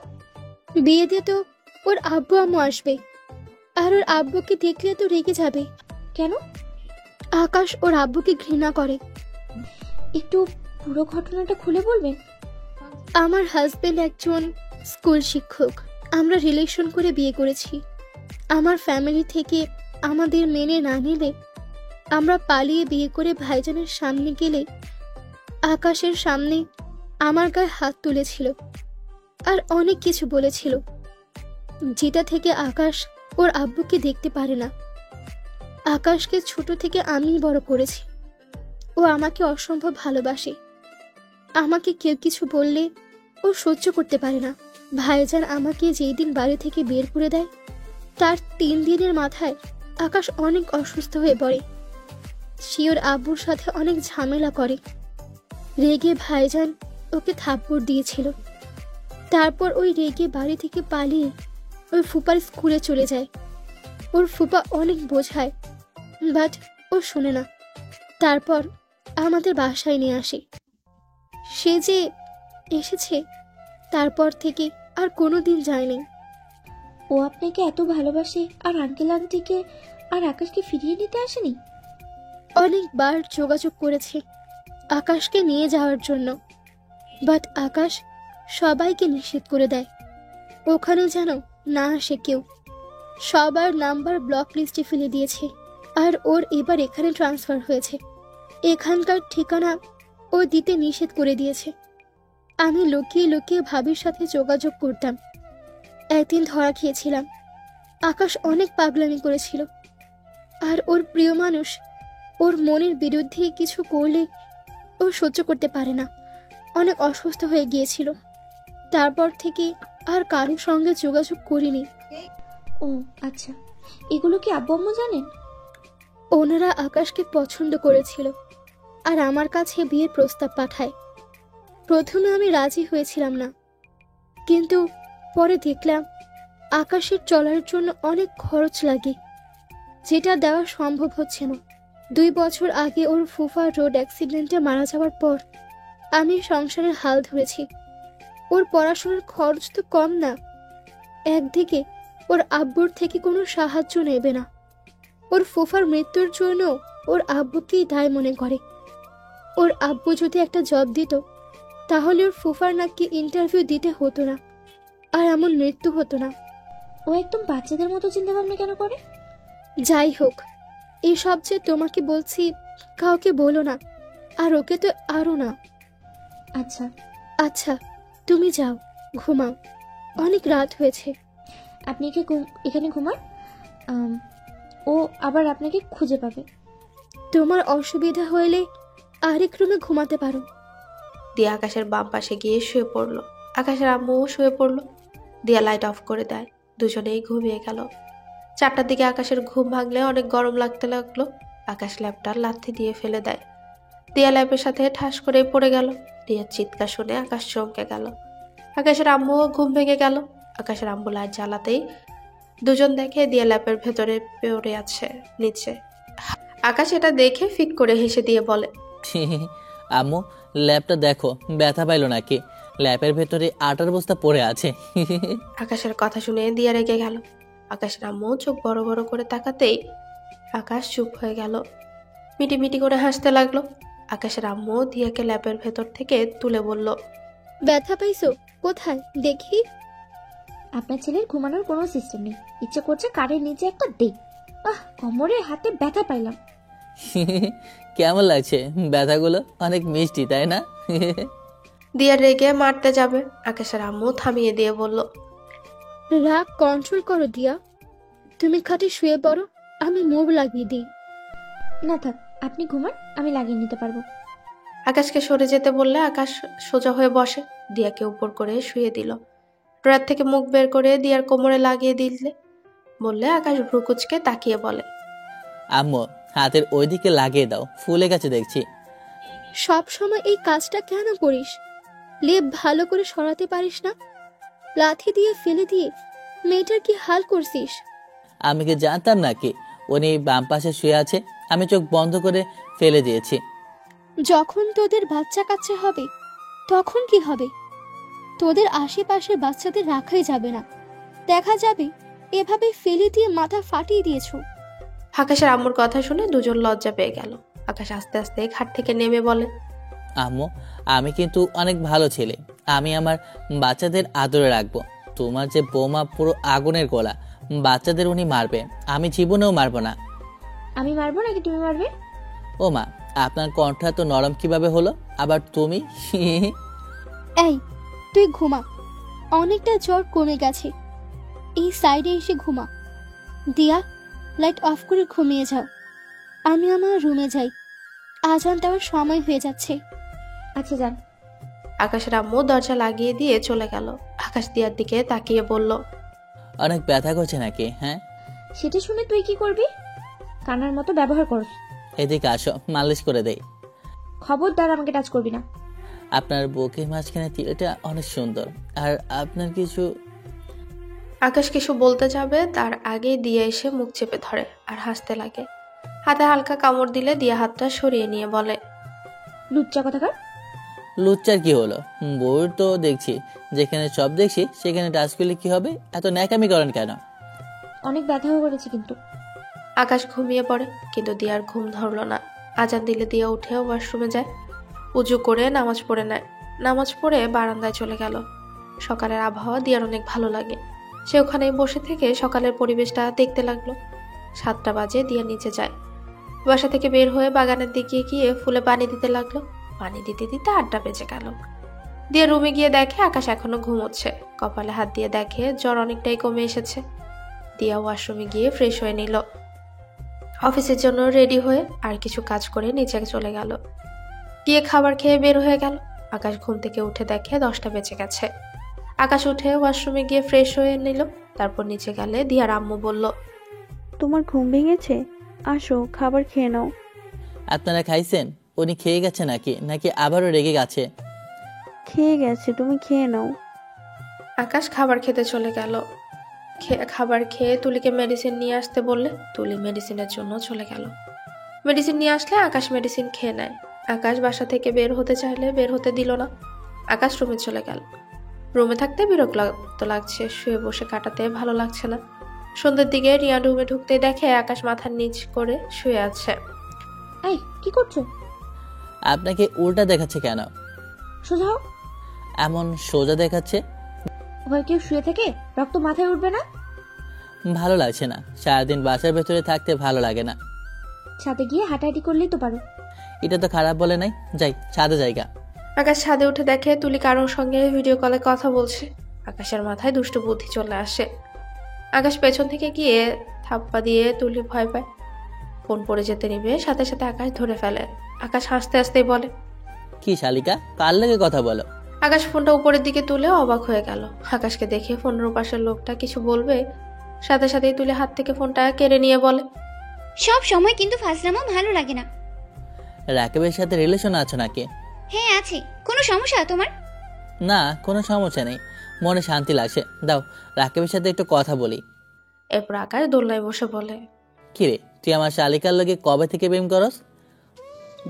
F: বিয়েতে তো ওর আব্বু আম্মু আসবে, আর ওর আব্বুকে দেখলে তো রেগে যাবে।
A: কেন?
F: আকাশ ওর আব্বুকে ঘৃণা করে।
A: একটু পুরো ঘটনাটা খুলে বলবেন?
F: আমার হাজবেন্ড একজন স্কুল শিক্ষক। আমরা রিলেশন করে বিয়ে করেছি। আমার ফ্যামিলি থেকে আমাদের মেনে না নিলে আমরা পালিয়ে বিয়ে করে ভাইজানের সামনে গেলে আকাশের সামনে আমার গায়ে হাত তুলেছিল আর অনেক কিছু বলেছিল, যেটা থেকে আকাশ ওর আব্বুকে দেখতে পারে না। আকাশকে ছোট থেকে আমিই বড় করেছি। ও আমাকে অসম্ভব ভালোবাসে। আমাকে কেউ কিছু বললে ও সহ্য করতে পারে না। ভাইজান আমাকে যেই দিন বাড়ি থেকে বের করে দেয়, তার 3 দিনের মাথায় আকাশ অনেক অসুস্থ হয়ে পড়ে। সে ওর আব্বুর সাথে অনেক ঝামেলা করে। রেগে ভাইজান ওকে থাপ্পড় দিয়েছিল। তারপর ওই রেগে বাড়ি থেকে পালিয়ে ওই ফুপার স্কুলে চলে যায়। ওর ফুপা অনেক বোঝায়, বাট ও শোনে না। তারপর আমাদের বাসায় নিয়ে আসে। সে যে এসেছে তারপর থেকে আর কোনোদিন যায়নি।
A: ও আপনাকে এত ভালোবাসে আর আঙ্কেল আন্টিকে আর আকাশকে ফিরিয়ে নিতে আসেনি?
F: অনেকবার যোগাযোগ করেছে আকাশকে নিয়ে যাওয়ার জন্য, বাট আকাশ সবাইকে নিষেধ করে দেয়। ওখানে যেন না আসে কেউ। সবার নাম্বার ব্লক লিস্টে ফেলে দিয়েছে। আর ওর এবার এখানে ট্রান্সফার হয়েছে। এখানকার ঠিকানা ও দিতে নিষেধ করে দিয়েছে। আমি লুকিয়ে লুকিয়ে ভাবির সাথে যোগাযোগ করতাম। একদিন ধরা খেয়েছিলাম। আকাশ অনেক পাগলামি করেছিল। আর ওর প্রিয় মানুষ ওর মনের বিরুদ্ধে কিছু করলে ও সহ্য করতে পারে না। অনেক অসুস্থ হয়ে গিয়েছিল। তারপর থেকে আর কারোর সঙ্গে যোগাযোগ করিনি।
A: ও আচ্ছা, এগুলো কি আব্বু আম্মু জানেন?
F: ওনারা আকাশকে পছন্দ করেছিল আর আমার কাছে বিয়ের প্রস্তাব পাঠায়। প্রথমে আমি রাজি হয়েছিলাম না, কিন্তু পরে দেখলাম আকাশের চলার জন্য অনেক খরচ লাগে, যেটা দেওয়া সম্ভব হচ্ছে না। 2 বছর আগে ওর ফুফা রোড অ্যাক্সিডেন্টে মারা যাওয়ার পর আমি সংসারের হাল ধরেছি। ওর পড়াশোনার খরচ তো কম না। একদিকে ওর আব্বুর থেকে কোনো সাহায্য নেবে না। ওর ফুফার মৃত্যুর জন্য ওর আব্বুকেই দায় মনে করে। ওর আব্বু যদি একটা জব দিত তাহলে ওর ফুফার নাকি ইন্টারভিউ দিতে হতো না আর এমন মৃত্যু হতো না।
A: ও একদম বাচ্চাদের মতো চিন্তা ভাবনা কেন করে?
F: যাই হোক, এইসব যে তোমাকে বলছি কাউকে বলো না, আর ওকে তো আরও না।
A: আচ্ছা
F: আচ্ছা, তুমি যাও, ঘুমাও, অনেক রাত হয়েছে।
A: আপনি এখানে ঘুমান। ও আবার আপনাকে খুঁজে পাবে।
F: তোমার অসুবিধা হলে আরেক রুমে ঘুমাতে পারো।
C: দিয়া আকাশের বাম পাশে গিয়ে শুয়ে পড়লো। আকাশের আম্মুও শুয়ে পড়লো। দিয়া লাইট অফ করে দেয়। দুজনেই ঘুমিয়ে গেল। 4টার দিকে আকাশের ঘুম ভাঙলে অনেক গরম লাগতে লাগলো। আকাশ ল্যাপটা লাথি দিয়ে ফেলে দেয়। দিয়া ল্যাপের সাথে ঠাস করে পড়ে গেল। দিয়ার চিৎকার শুনে আকাশ চমকে গেল। আকাশের আম্মুও ঘুম ভেঙে গেল। আকাশের আম্মু লাইট জ্বালাতেই দুজন দেখে দিয়া ল্যাপের ভেতরে পড়ে আছে নিচে। আকাশ এটা দেখে ফিক করে হেসে দিয়ে বলে,
B: আম্মু, ল্যাপটা দেখো, ব্যথা পাইলো নাকি? ল্যাপের ভেতরে আটার বস্তা পড়ে আছে।
C: আকাশের কথা শুনে দিয়া রেগে গেল। আকাশের আম্মু চোখ বড় বড় করে তাকাতেই আকাশ চুপ হয়ে গেল। মিটি মিটি করে হাসতে লাগলো। আকাশের আম্মু দিয়াকে ল্যাপের ভেতর থেকে তুলে বলল,
F: ব্যথা পাইছো কোথায় দেখি?
A: আপনার ছেলের ঘুমানোর কোনো সিস্টেম নেই। ইচ্ছে করছে কারের নিচে একটা দে। কোমরে হাতে ব্যথা পাইলাম।
B: কেমন লাগছে ব্যথাগুলো? অনেক মিষ্টি, তাই না?
C: দিয়া রেগে মারতে যাবে। আকাশের আম্মু থামিয়ে দিয়ে বলল,
F: রাগ কন্ট্রোল করো দিয়া। তুমি খাটে শুয়ে পড়ো, আমি মুভ লাগিয়ে দিই।
A: না থাক, আপনি ঘুমান, আমি লাগিয়ে নিতে পারবো।
C: আকাশকে সরে যেতে বললে আকাশ সোজা হয়ে বসে। দিয়াকে উপর করে শুয়ে দিল। ড্রয়ার থেকে মুখ বের করে দিয়ার কোমরে লাগিয়ে দিলে বললে আকাশ ভ্রুকুচকে তাকিয়ে বলে,
B: আম্মু, হাতের ওইদিকে লাগিয়ে দাও, ফুলে গেছে দেখছি।
F: সব সময় এই কাজটা কেন করিস? লেপ ভালো করে সরাতে পারিস না? লাথি দিয়ে ফেলে দিয়ে মেয়েটার কি হাল করছিস?
B: আমি কি জানতাম নাকি উনি বাম পাশে শুয়ে আছে? আমি চোখ বন্ধ করে ফেলে দিয়েছি।
F: যখন তোদের বাচ্চা কাচ্চা হবে তখন কি হবে? তোদের আশেপাশে বাচ্চাদের রাখাই যাবে না। দেখা যাবে এভাবে ফেলে দিয়ে মাথা ফাটিয়ে দিয়েছো।
C: আকাশের আম্মুর কথা শুনে দুজন লজ্জা পেয়ে গেল। আকাশ আস্তে আস্তে খাট থেকে নেমে বলে,
B: আম্মু, আমি কিন্তু অনেক ভালো ছেলে। আমি আমার বাচ্চাদের আদরে রাখবো। তোমার যে বৌমা পুরো আগুনের গোলা, বাচ্চাদের উনি মারবে, আমি জীবনেও মারবো না।
A: আমি মারবো নাকি তুমি মারবে?
B: ও মা, আপনার কণ্ঠ তো নরম কিভাবে হলো? আবার তুমি?
F: এই তুই ঘুমা, অনেকটা জ্বর কমে গেছে। এই সাইডে এসে ঘুমা। দিয়া লাইট অফ করে ঘুমিয়ে যাও। আমি আমার রুমে যাই, আজান দেওয়ার সময় হয়ে যাচ্ছে।
A: আচ্ছা যান।
C: আকাশের আম্মু দরজা লাগিয়ে দিয়ে চলে গেল। আকাশ দিয়ার দিকে তাকিয়ে বলল,
B: অনেক ব্যথা করছে নাকি? হ্যাঁ,
A: সেটা শুনে তুই কি করবি? কানার মতো ব্যবহার করস।
B: এদিকে আসো, মালিশ করে দেই।
A: খবরদার আমাকে টাচ করবি না।
B: আপনার বুকের মাঝখানে তিলটা অনেক সুন্দর। আর আপনার কিছু
C: আকাশ কিছু বলতে যাবে তার আগেই দিয়া এসে মুখ চেপে ধরে আর হাসতে লাগে। হাতে হালকা কামড় দিলে দিয়া হাতটা সরিয়ে নিয়ে বলে,
A: লুচ্চা কথাকার।
B: লুচ্চার কি হলো? বউর তো দেখছি, যেখানে সব দেখছি সেখানে টাচ করলে কি হবে? এত ন্যাকামি করেন কেন?
A: অনেক ব্যথাও করেছে কিন্তু।
C: আকাশ ঘুমিয়ে পড়ে, কিন্তু দিয়ার ঘুম ধরলো না। আজান দিলে দিয়া উঠে ওয়াশরুমে যায়, উজু করে নামাজ পড়ে নেয়। নামাজ পড়ে বারান্দায় চলে গেল। সকালের আবহাওয়া দিয়ার অনেক ভালো লাগে। সে ওখানে বসে থেকে সকালের পরিবেশটা দেখতে লাগলো। 7টা বাজে দিয়া নিচে যায়। বাসা থেকে বের হয়ে বাগানের দিকে গিয়ে ফুলে পানি দিতে লাগলো। পানি দিতে দিতে 8টা বেজে গেল। দিয়া রুমে গিয়ে দেখে আকাশ এখনো ঘুমোচ্ছে। কপালে হাত দিয়ে দেখে জ্বর অনেকটাই কমে এসেছে। দিয়া ওয়াশরুমে গিয়ে ফ্রেশ হয়ে নিল। অফিসের জন্য রেডি হয়ে আর কিছু কাজ করে নিচে চলে গেল। গিয়ে খাবার খেয়ে বের হয়ে গেল। আকাশ ঘুম থেকে উঠে দেখে 10টা বেজে গেছে। আকাশ উঠে ওয়াশরুমে গিয়ে ফ্রেশ হয়ে নিল। তারপর নিচে গেলে দিয়ার আম্মু বলল,
G: তোমার ঘুম ভেঙেছে? আসো, খাবার খেয়ে নাও।
B: আপনারা খাইছেন? উনি খেয়ে গেছে নাকি নাকি আবারও রেগে গেছে?
G: খেয়ে গেছে, তুমি খেয়ে নাও।
C: আকাশ খাবার খেতে চলে গেল। খাবার খেয়ে তুলিকে মেডিসিন নিয়ে আসতে বললে তুলি মেডিসিনের জন্য চলে গেল। মেডিসিন নিয়ে আসলে আকাশ মেডিসিন খেয়ে নেয়। আকাশ বাসা থেকে বের হতে চাইলে বের হতে দিল না। আকাশ রুমে চলে গেল। রুমে থাকতে বিরক্ত লাগছে, শুয়ে বসে কাটাতে ভালো লাগছে না। সন্ধ্যের দিকে রিয়া রুমে ঢুকতে দেখে আকাশ মাথার নিচ করে শুয়ে আছে।
A: এই কি করছো?
B: আপনাকে উল্টা দেখাচ্ছে কেন?
A: সোজা হও।
B: এমন সোজা দেখাচ্ছে?
A: ভয় কেউ শুয়ে থেকে রক্ত মাথায় উঠবে না?
B: ভালো লাগছে না। সারাদিন বাসার ভেতরে থাকতে ভালো লাগে না।
A: ছাদে গিয়ে হাঁটাহাঁটি করলেই তো পারো।
B: এটা তো খারাপ বলে নাই। যাই ছাদে জায়গা।
C: আকাশ ছাদে উঠে দেখে তুলি কারোর সঙ্গে ভিডিও কলে কথা বলছে। আকাশের মাথায় দুষ্ট বুদ্ধি চলে আসে। আকাশ পেছন থেকে গিয়ে থাপ্পা দিয়ে তুলি ভয় পায়। ফোন পড়ে যেতে নিবে, সাথে সাথে আকাশ ধরে ফেলে। আকাশ হাসতে হাসতেই বলে,
B: কি শালিকা, কার লাগে কথা বলো?
C: আকাশ ফোনটা উপরের দিকে তুলে অবাক হয়ে গেল। আকাশকে দেখে ফোনের পাশের লোকটা কিছু বলবে, সাথে সাথেই তুলে হাত থেকে ফোনটা কেড়ে নিয়ে বলে,
D: সব সময় কিন্তু ফাজলামো ভালো লাগে না।
B: রাকিবের সাথে রিলেশন আছো নাকি?
D: হ্যাঁ আছে। কোনো সমস্যা তোমার?
B: না, কোনো সমস্যা নেই। মনে শান্তি লাগছে। দাও রাকিবের সাথে একটু কথা বলি।
C: এরপর আকাশ দোলনায় বসে বলে,
B: কিরে, তুই আমার শালিকার লগে কবে থেকে প্রেম করস?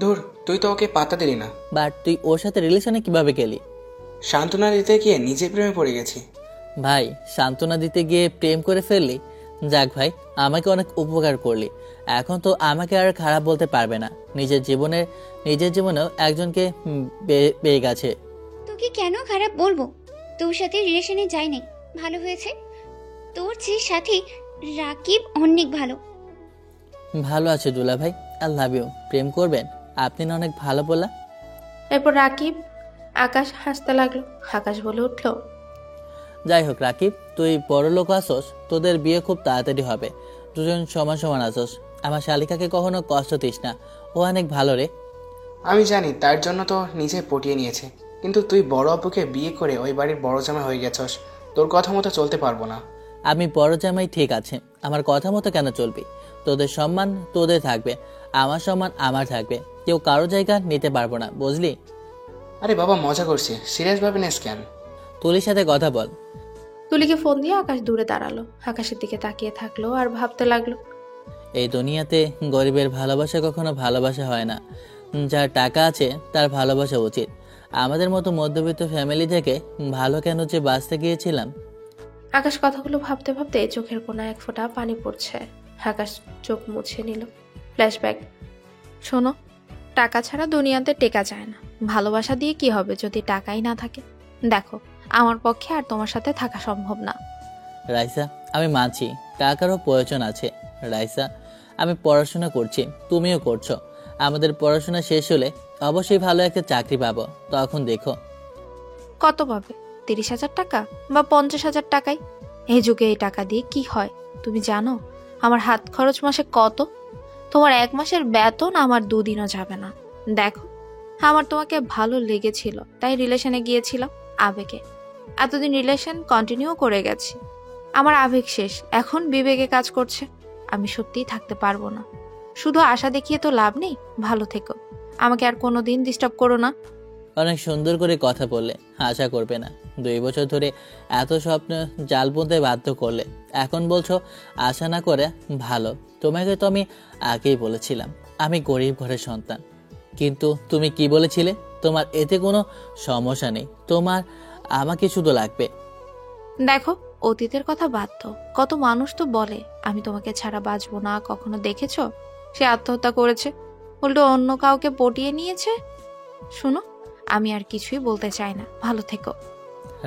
H: ধুর, তুই তো ওকে পাত্তা দিলি না।
B: বাট তুই ওর সাথে রিলেশনে কিভাবে গেলি?
H: সান্ত্বনা দিতে গিয়ে নিজে প্রেমে পড়ে গেছি।
B: ভাই, সান্ত্বনা দিতে গিয়ে প্রেম করে ফেললি? যাক ভাই, আমাকে অনেক উপকার করলি। এখন তো আমাকে আর খারাপ বলতে পারবে না। নিজের জীবনেও একজনকে পেয়ে গেছে।
D: তোকে কেন খারাপ বলবো? তোর সাথে রিলেশনে যাই নাই, ভালো হয়েছে। তোর যে সাথে রাকিব অনেক ভালো।
B: ভালো আছে দুলা ভাই, আই লাভ ইউ। প্রেম করবেন? আপনি না অনেক ভালো বলা।
C: এরপর রাকিব। আকাশ হাসতে লাগলো। আকাশ বলে উঠল,
B: যাই হোক রাকিব, তুই বড় লোক আসোস, তোদের বিয়ে খুব তাড়াতাড়ি হবে। দুজন সমান সমান আসোস। আমার শালিকাকে কখনো কষ্ট দিস না, ও অনেক ভালো রে।
H: আমি জানি, তার জন্য তো নিজে পটিয়ে নিয়েছে। কিন্তু তুই বড় অপুকে বিয়ে করে ওই বাড়ির বড় জামাই হয়ে গেছস। তোর কথা মতো চলতে পারবো না।
B: আমি বড় জামাই ঠিক আছে, আমার কথা মতো কেন চলবি? তোদের সম্মান তোদের থাকবে, আমার সম্মান আমার থাকবে। কেউ কারো জায়গা নিতে পারবো না, বুঝলি?
H: আরে বাবা, মজা করছি, সিরিয়াস ভাবে নেস কেন?
B: তুলির সাথে কথা বল।
C: তুলিকে ফোন দিয়ে আকাশ দূরে দাঁড়ালো। আকাশের দিকে তাকিয়ে থাকলো আর ভাবতে লাগলো,
B: এই দুনিয়াতে গরিবের ভালোবাসা কখনো ভালোবাসা হয় না। যার টাকা আছে তার ভালোবাসা উচিত। আমাদের মতো মধ্যবিত্ত ফ্যামিলি থেকে ভালো কেন যে বাঁচতে গিয়েছিলাম।
C: আকাশ কথাগুলো ভাবতে ভাবতে চোখের কোণায় এক ফোঁটা পানি পড়ছে। আকাশ চোখ মুছে নিল। ফ্ল্যাশব্যাক। শোনো, টাকা ছাড়া দুনিয়াতে টেকা যায় না। ভালোবাসা দিয়ে কি হবে যদি টাকাই না থাকে? দেখো, আমার পক্ষে আর তোমার সাথে থাকা সম্ভব না।
B: রাইসা, আমি মানছি টাকারও প্রয়োজন আছে। রাইসা, আমি পড়াশোনা করছি, তুমিও করছো। আমাদের পড়াশোনা শেষ হলে অবশ্যই ভালো একটা চাকরি পাবো, তখন দেখো।
C: কত পাবে? 30,000 টাকা বা 50,000 টাকাই? এই যুগে এই টাকা দিয়ে কি হয় তুমি জানো? আমার হাত খরচ মাসে কত? তোমার 1 মাসের বেতন আমার 2 দিনও যাবে না। দেখো, আমার তোমাকে ভালো লেগেছিল তাই রিলেশনে গিয়েছিলাম আবেগে। এতদিন রিলেশন কন্টিনিউ করে গেছি। আমার আবেগ শেষ, এখন বিবেকে কাজ করছে। আমি সত্যিই থাকতে পারবো না। শুধু আশা দেখিয়ে তো লাভ নেই। ভালো থেকো, আমাকে আর কোনোদিন ডিস্টার্ব করো না।
B: অনেক সুন্দর করে কথা বললে, আশা করবে না 2 বছর ধরে এত স্বপ্ন জাল বুনতে বাধ্য করলে, এখন বলছো আশা না করে ভালো। তোমাকে তো আমি আগেই বলেছিলাম আমি গরিব ঘরের সন্তান, কিন্তু তুমি কি বলেছিলে তোমার এতে কোনো সমস্যা নেই, তোমার আমাকে শুধু লাগবে।
C: দেখো, অতীতের কথা বাদ দাও। কত মানুষ তো বলে আমি তোমাকে ছাড়া বাঁচবো না, কখনো দেখেছো সে আত্মহত্যা করেছে, উল্টো অন্য কাউকে পটিয়ে নিয়েছে। শোনো, আমি আর কিছুই বলতে চাই না, ভালো থেকো।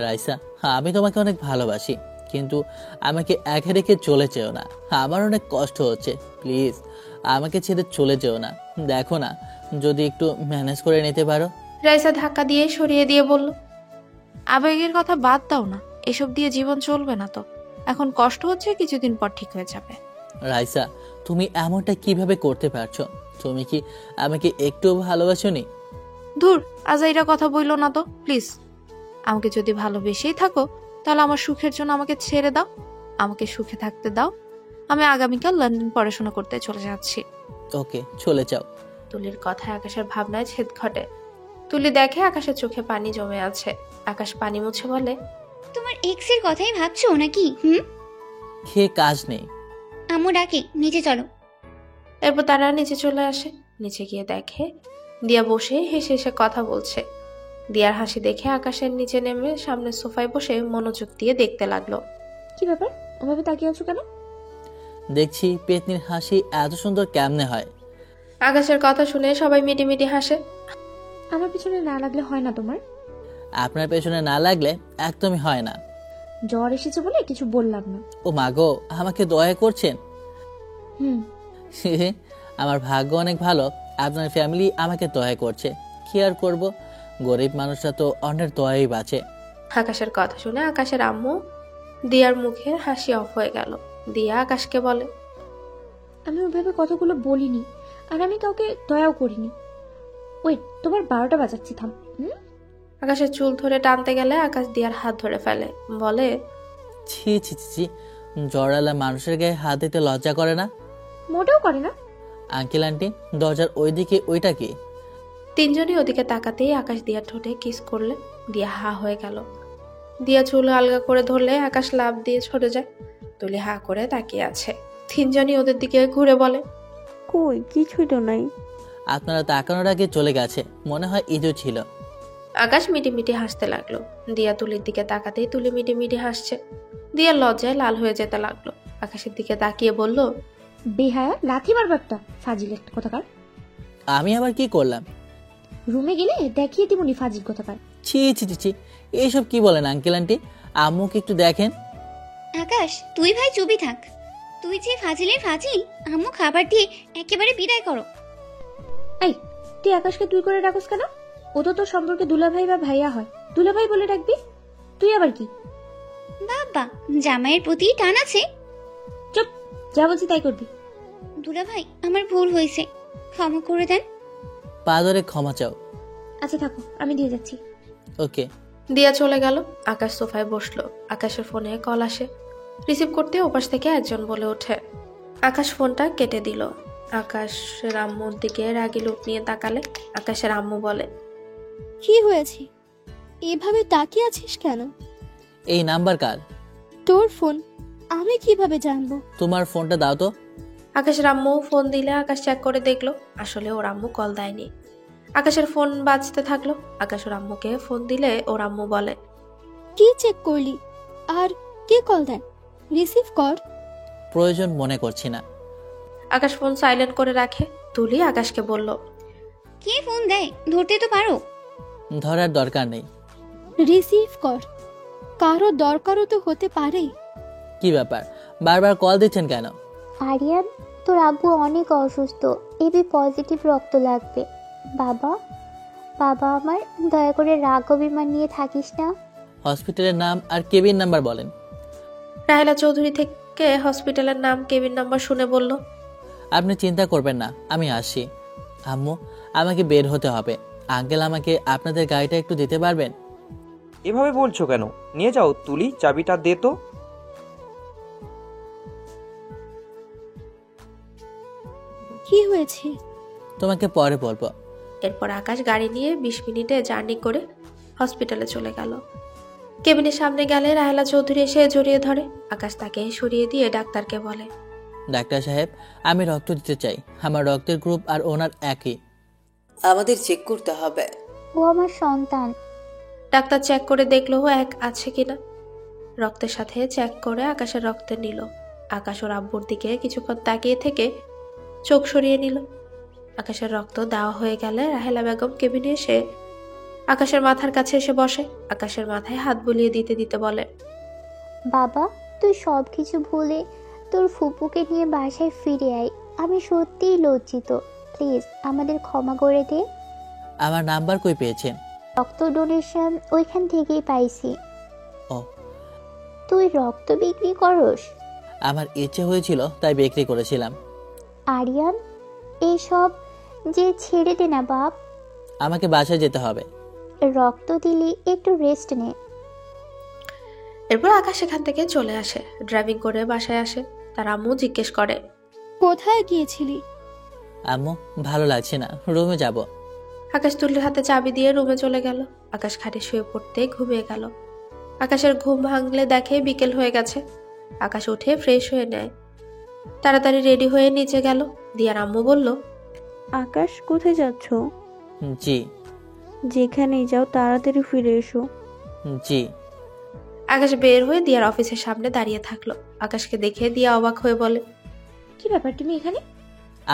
B: রাইসা, আমি তোমাকে অনেক ভালোবাসি, কিন্তু আমাকে একা রেখে চলে যেও না, আমার অনেক কষ্ট হচ্ছে, প্লিজ আমাকে ছেড়ে চলে যেও না। দেখো না যদি একটু ম্যানেজ করে নিতে পারো।
C: রাইসা ধাক্কা দিয়ে সরিয়ে দিয়ে বলল, আবেগের কথা বাদ দাও না, এসব দিয়ে জীবন চলবে না তো। এখন কষ্ট হচ্ছে, কিছুদিন পর ঠিক হয়ে যাবে।
B: রাইসা, তুমি এমনটা কিভাবে করতে পারছো? তুমি কি আমাকে একটু ভালোবাসোনি?
C: ধুর, আজাইরা কথা বইলো না তো প্লিজ। আমাকে যদি ভালোবেসেই থাকো তাহলে আমার সুখের জন্য আমাকে ছেড়ে দাও, আমাকে সুখে থাকতে দাও। আমি আগামীকাল লন্ডন পড়াশোনা করতে চলে যাচ্ছি।
B: ওকে, চলে যাও।
C: তুলির কথায় আকাশের ভাবনায় ছেদ ঘটে। তুলি দেখে আকাশের চোখে পানি জমে আছে। আকাশ পানি মুছে বলে,
D: তোমার এক্সের কথাই ভাবছো নাকি?
B: খেয়ে কাজ নেই।
D: আম্মু ডাকে, নিচে চলো।
C: এরপর তারা নিচে চলে আসে। নিচে গিয়ে দেখে দিয়া বসে হেসে হেসে কথা বলছে। দিয়ার হাসি দেখে আকাশের নিচে নেমে সামনে সোফায় বসে মনোযোগ দিয়ে দেখতে লাগলো।
A: কি ব্যাপার, ওভাবে তাকিয়ে আছো কেন?
B: দেখছি পেতনির হাসি এত সুন্দর কেমনে হয়।
C: আকাশের কথা শুনে সবাই মিটিমিটি হাসে।
A: আমার পিছনে না লাগলে হয় না তোমার?
B: আপনার পেছনে না লাগলে একদমই হয় না।
A: জ্বর এসেছে বলে কিছু বললাম না।
B: ও মা গো, আমাকে দয়া করছেন?
A: হুম।
B: আমার ভাগ্য অনেক ভালো, আপনার ফ্যামিলি আমাকে দয়া করছে। কি আর করব, গরিব মানুষরা তো অন্যের দয়াই বাঁচে।
C: আকাশের কথা শুনে আকাশের আম্মু দিয়ার মুখে হাসি অফ হয়ে গেল। দিয়া আকাশকে বলে,
A: আমি ওইভাবে কথাগুলো বলিনি, আর আমি কাউকে দয়াও করিনি। ওই তোমার 12টা বাজাচ্ছি, থাম।
C: আকাশের চুল ধরে টানতে গেলে আকাশ দিয়ার হাত ধরে ফেলে, বলে,
B: ছি ছি ছি ছি, জড়ালা মানুষের গায়ে হাত দিতে লজ্জা করে না?
A: মোটেও করে না।
B: আঙ্কেল আন্টি, দরজার ওইদিকে ওইটা কি?
C: তিনজনই ওদিকে তাকাতেই আকাশ দিয়ার ঠোঁটে কিস করলে। দিয়া হা হয়ে গেল। দিয়া চুল আলগা করে ধরলে আকাশ লাফ দিয়ে ছড়ে যায়। তুলি হা করে তাকিয়ে আছে। তিনজনই ওদের দিকে ঘুরে বলে,
G: কই কিছুই তো নাই।
B: আপনারা তাকানোর আগে চলে গেছে, মনে হয় ইঁদুর ছিল।
C: আকাশ মিটিমিটি হাসতে লাগলো। দিয়া তুলির দিকে তাকাতেই তুলি মিটিমিটি হাসছে। দিয়া লজ্জায় লাল হয়ে যেতে লাগলো। আকাশের দিকে তাকিয়ে বলল,
A: বেহায়া, লাথি মারবো একটা, ফাজিল একটা কোথাকার।
B: আমি আবার কি করলাম?
A: রুমে গেলে দেখিয়ে দিবনি ফাজিল কোথাকার।
B: ছি ছি ছি ছি, এইসব কি বলেন আঙ্কেল আন্টি? আম্মুকে একটু দেখেন।
D: আকাশ, তুই ভাই চুপি থাক। তুই যে ফাজিলের ফাজিল, আম্মু খাবার দিয়ে একেবারে বিদায় করো।
A: এই, তুই আকাশকে তুই করে ডাকস কেন? ও তো তোর সম্পর্কে দুলাভাই বা ভাইয়া হয়, দুলাভাই বলে ডাকবি। তুই আবার কি?
D: বাবা, জামাইয়ের প্রতি টান আছে।
A: চুপ, যা বলছি তাই করবি।
D: দুলা ভাই, আমার ভুল হয়েছে, ক্ষমা করে দেন।
B: পা ধরে ক্ষমা চাও।
A: আচ্ছা থাকো, আমি দিয়ে যাচ্ছি।
B: ওকে।
C: দিয়া চলে গেল। আকাশ সোফায় বসলো। আকাশের ফোনে কল আসে। রিসিভ করতে ওপাশ থেকে একজন বলে ওঠে। আকাশ ফোনটা কেটে দিল। আকাশের আম্মুর দিকে রাগি লোক নিয়ে তাকালে আকাশের আম্মু বলে,
F: কি হয়েছে, এভাবে তাকিয়ে আছিস কেন?
B: এই নাম্বার কার?
F: তোর ফোন, আমি কিভাবে জানবো?
B: তোমার ফোনটা দাও তো।
C: আকাশের আম্মু ফোন দিলে আকাশ চেক করে দেখলো আসলে ওর আম্মু কল দেয়নি। আকাশের ফোন বাজতে থাকলো। আকাশ ওর আম্মুকে ফোন দিলে ওর আম্মু বলে,
F: কি চেক করলি? আর কে কল দেয়? রিসিভ কর।
B: প্রয়োজন মনে করছি না।
C: আকাশ ফোন সাইলেন্ট করে রাখে। তুলি আকাশকে বলল,
D: কে ফোন দেয়, ধরতে তো পারো।
B: ধরার দরকার নেই।
F: রিসিভ কর, কারো দরকারও তো হতে পারে।
B: কি ব্যাপার, বারবার কল দিচ্ছেন কেন?
I: আরিয়ান, তোর আব্বু অনেক অসুস্থ, এবি পজিটিভ রক্ত লাগবে। বাবা, বাবা আমার, দয়া করে রাগ অভিমান নিয়ে থাকিস না।
B: হসপিটালের নাম আর কেবিন নাম্বার বলেন।
C: রাহেলা চৌধুরী থেকে হসপিটালের নাম কেবিন নাম্বার শুনে বলল,
B: আপনি চিন্তা করবেন না, আমি আসি। আম্মু, আমাকে বের হতে হবে। আঙ্কেল, আমাকে আপনাদের গাড়িটা একটু দিতে পারবেন?
E: এভাবে বলছো কেন? নিয়ে যাও তুলি, চাবিটা দে তো।
F: কি হয়েছে?
B: তোমাকে পরে বলবো।
C: এরপর আকাশ গাড়ি নিয়ে 20 মিনিটে জার্নি করে হসপিটালে চলে গেল। কেবিনের সামনে গেলে রাহেলা চৌধুরী এসে জড়িয়ে ধরে। আকাশ তাকে সরিয়ে দিয়ে ডাক্তারকে বলে,
B: ডাক্তার সাহেব, আমি রক্ত দিতে চাই। আমার রক্তের গ্রুপ আর ওনার একই।
J: আমাদের চেক করতে হবে।
I: ও আমার সন্তান।
C: ডাক্তার চেক করে দেখলো এক আছে কিনা। রক্তের সাথে চেক করে আকাশের রক্ত নিল। আকাশ ওর আব্বুর দিকে কিছুক্ষণ তাকিয়ে থেকে চোখ সরিয়ে নিল। আকাশের রক্ত দেওয়া হয়ে গেলে রাহেলা বেগম কেবিনে এসে আকাশের মাথার কাছে এসে বসে। আকাশের মাথায় হাত বুলিয়ে দিতে দিতে বলে,
I: বাবা, তুই সব কিছু ভুলে তোর ফুপুকে নিয়ে বাসায় ফিরে আয়। আমি সত্যিই লজ্জিত, প্লিজ আমাদের ক্ষমা করে দে।
B: আমার নাম্বার কই পেয়েছেন?
I: রক্ত ডোনেশন ওইখান থেকেই পাইছি।
B: ও,
I: তুই রক্ত বিক্রি করস?
B: আমার ইচ্ছে হয়েছিল তাই বিক্রি করেছিলাম।
I: আরিয়ান, এইসব যে ছেড়ে দে না বাপ।
B: আমাকে বাসায় যেতে হবে।
I: রক্ত দিলি একটু রেস্ট নে।
C: এরপর আকাশ সেখান থেকে চলে আসে। ড্রাইভিং করে বাসায় আসে। তার আম্মু জিজ্ঞেস করে,
F: কোথায় গিয়েছিলি?
B: আম্মু, ভালো লাগছে না, রুমে যাব।
C: আকাশ তুলির হাতে চাবি দিয়ে রুমে চলে গেল। আকাশ খাটে শুয়ে পড়তে ঘুমিয়ে গেল। আকাশের ঘুম ভাঙলে দেখে বিকেল হয়ে গেছে। আকাশ উঠে ফ্রেশ হয়ে নেয়। তাড়াতাড়ি রেডি হয়ে নিচে গেল। দিয়ার আম্মু বলল,
G: আকাশ, কোথায় যাচ্ছ?
B: জি।
G: যেখানেই যাও তাড়াতাড়ি ফিরে এসো।
B: জি।
C: আকাশ বের হয়ে দিয়ার অফিসের সামনে দাঁড়িয়ে থাকলো। আকাশকে দেখে দিয়া অবাক হয়ে বলে,
A: কি ব্যাপার, তুমি এখানে?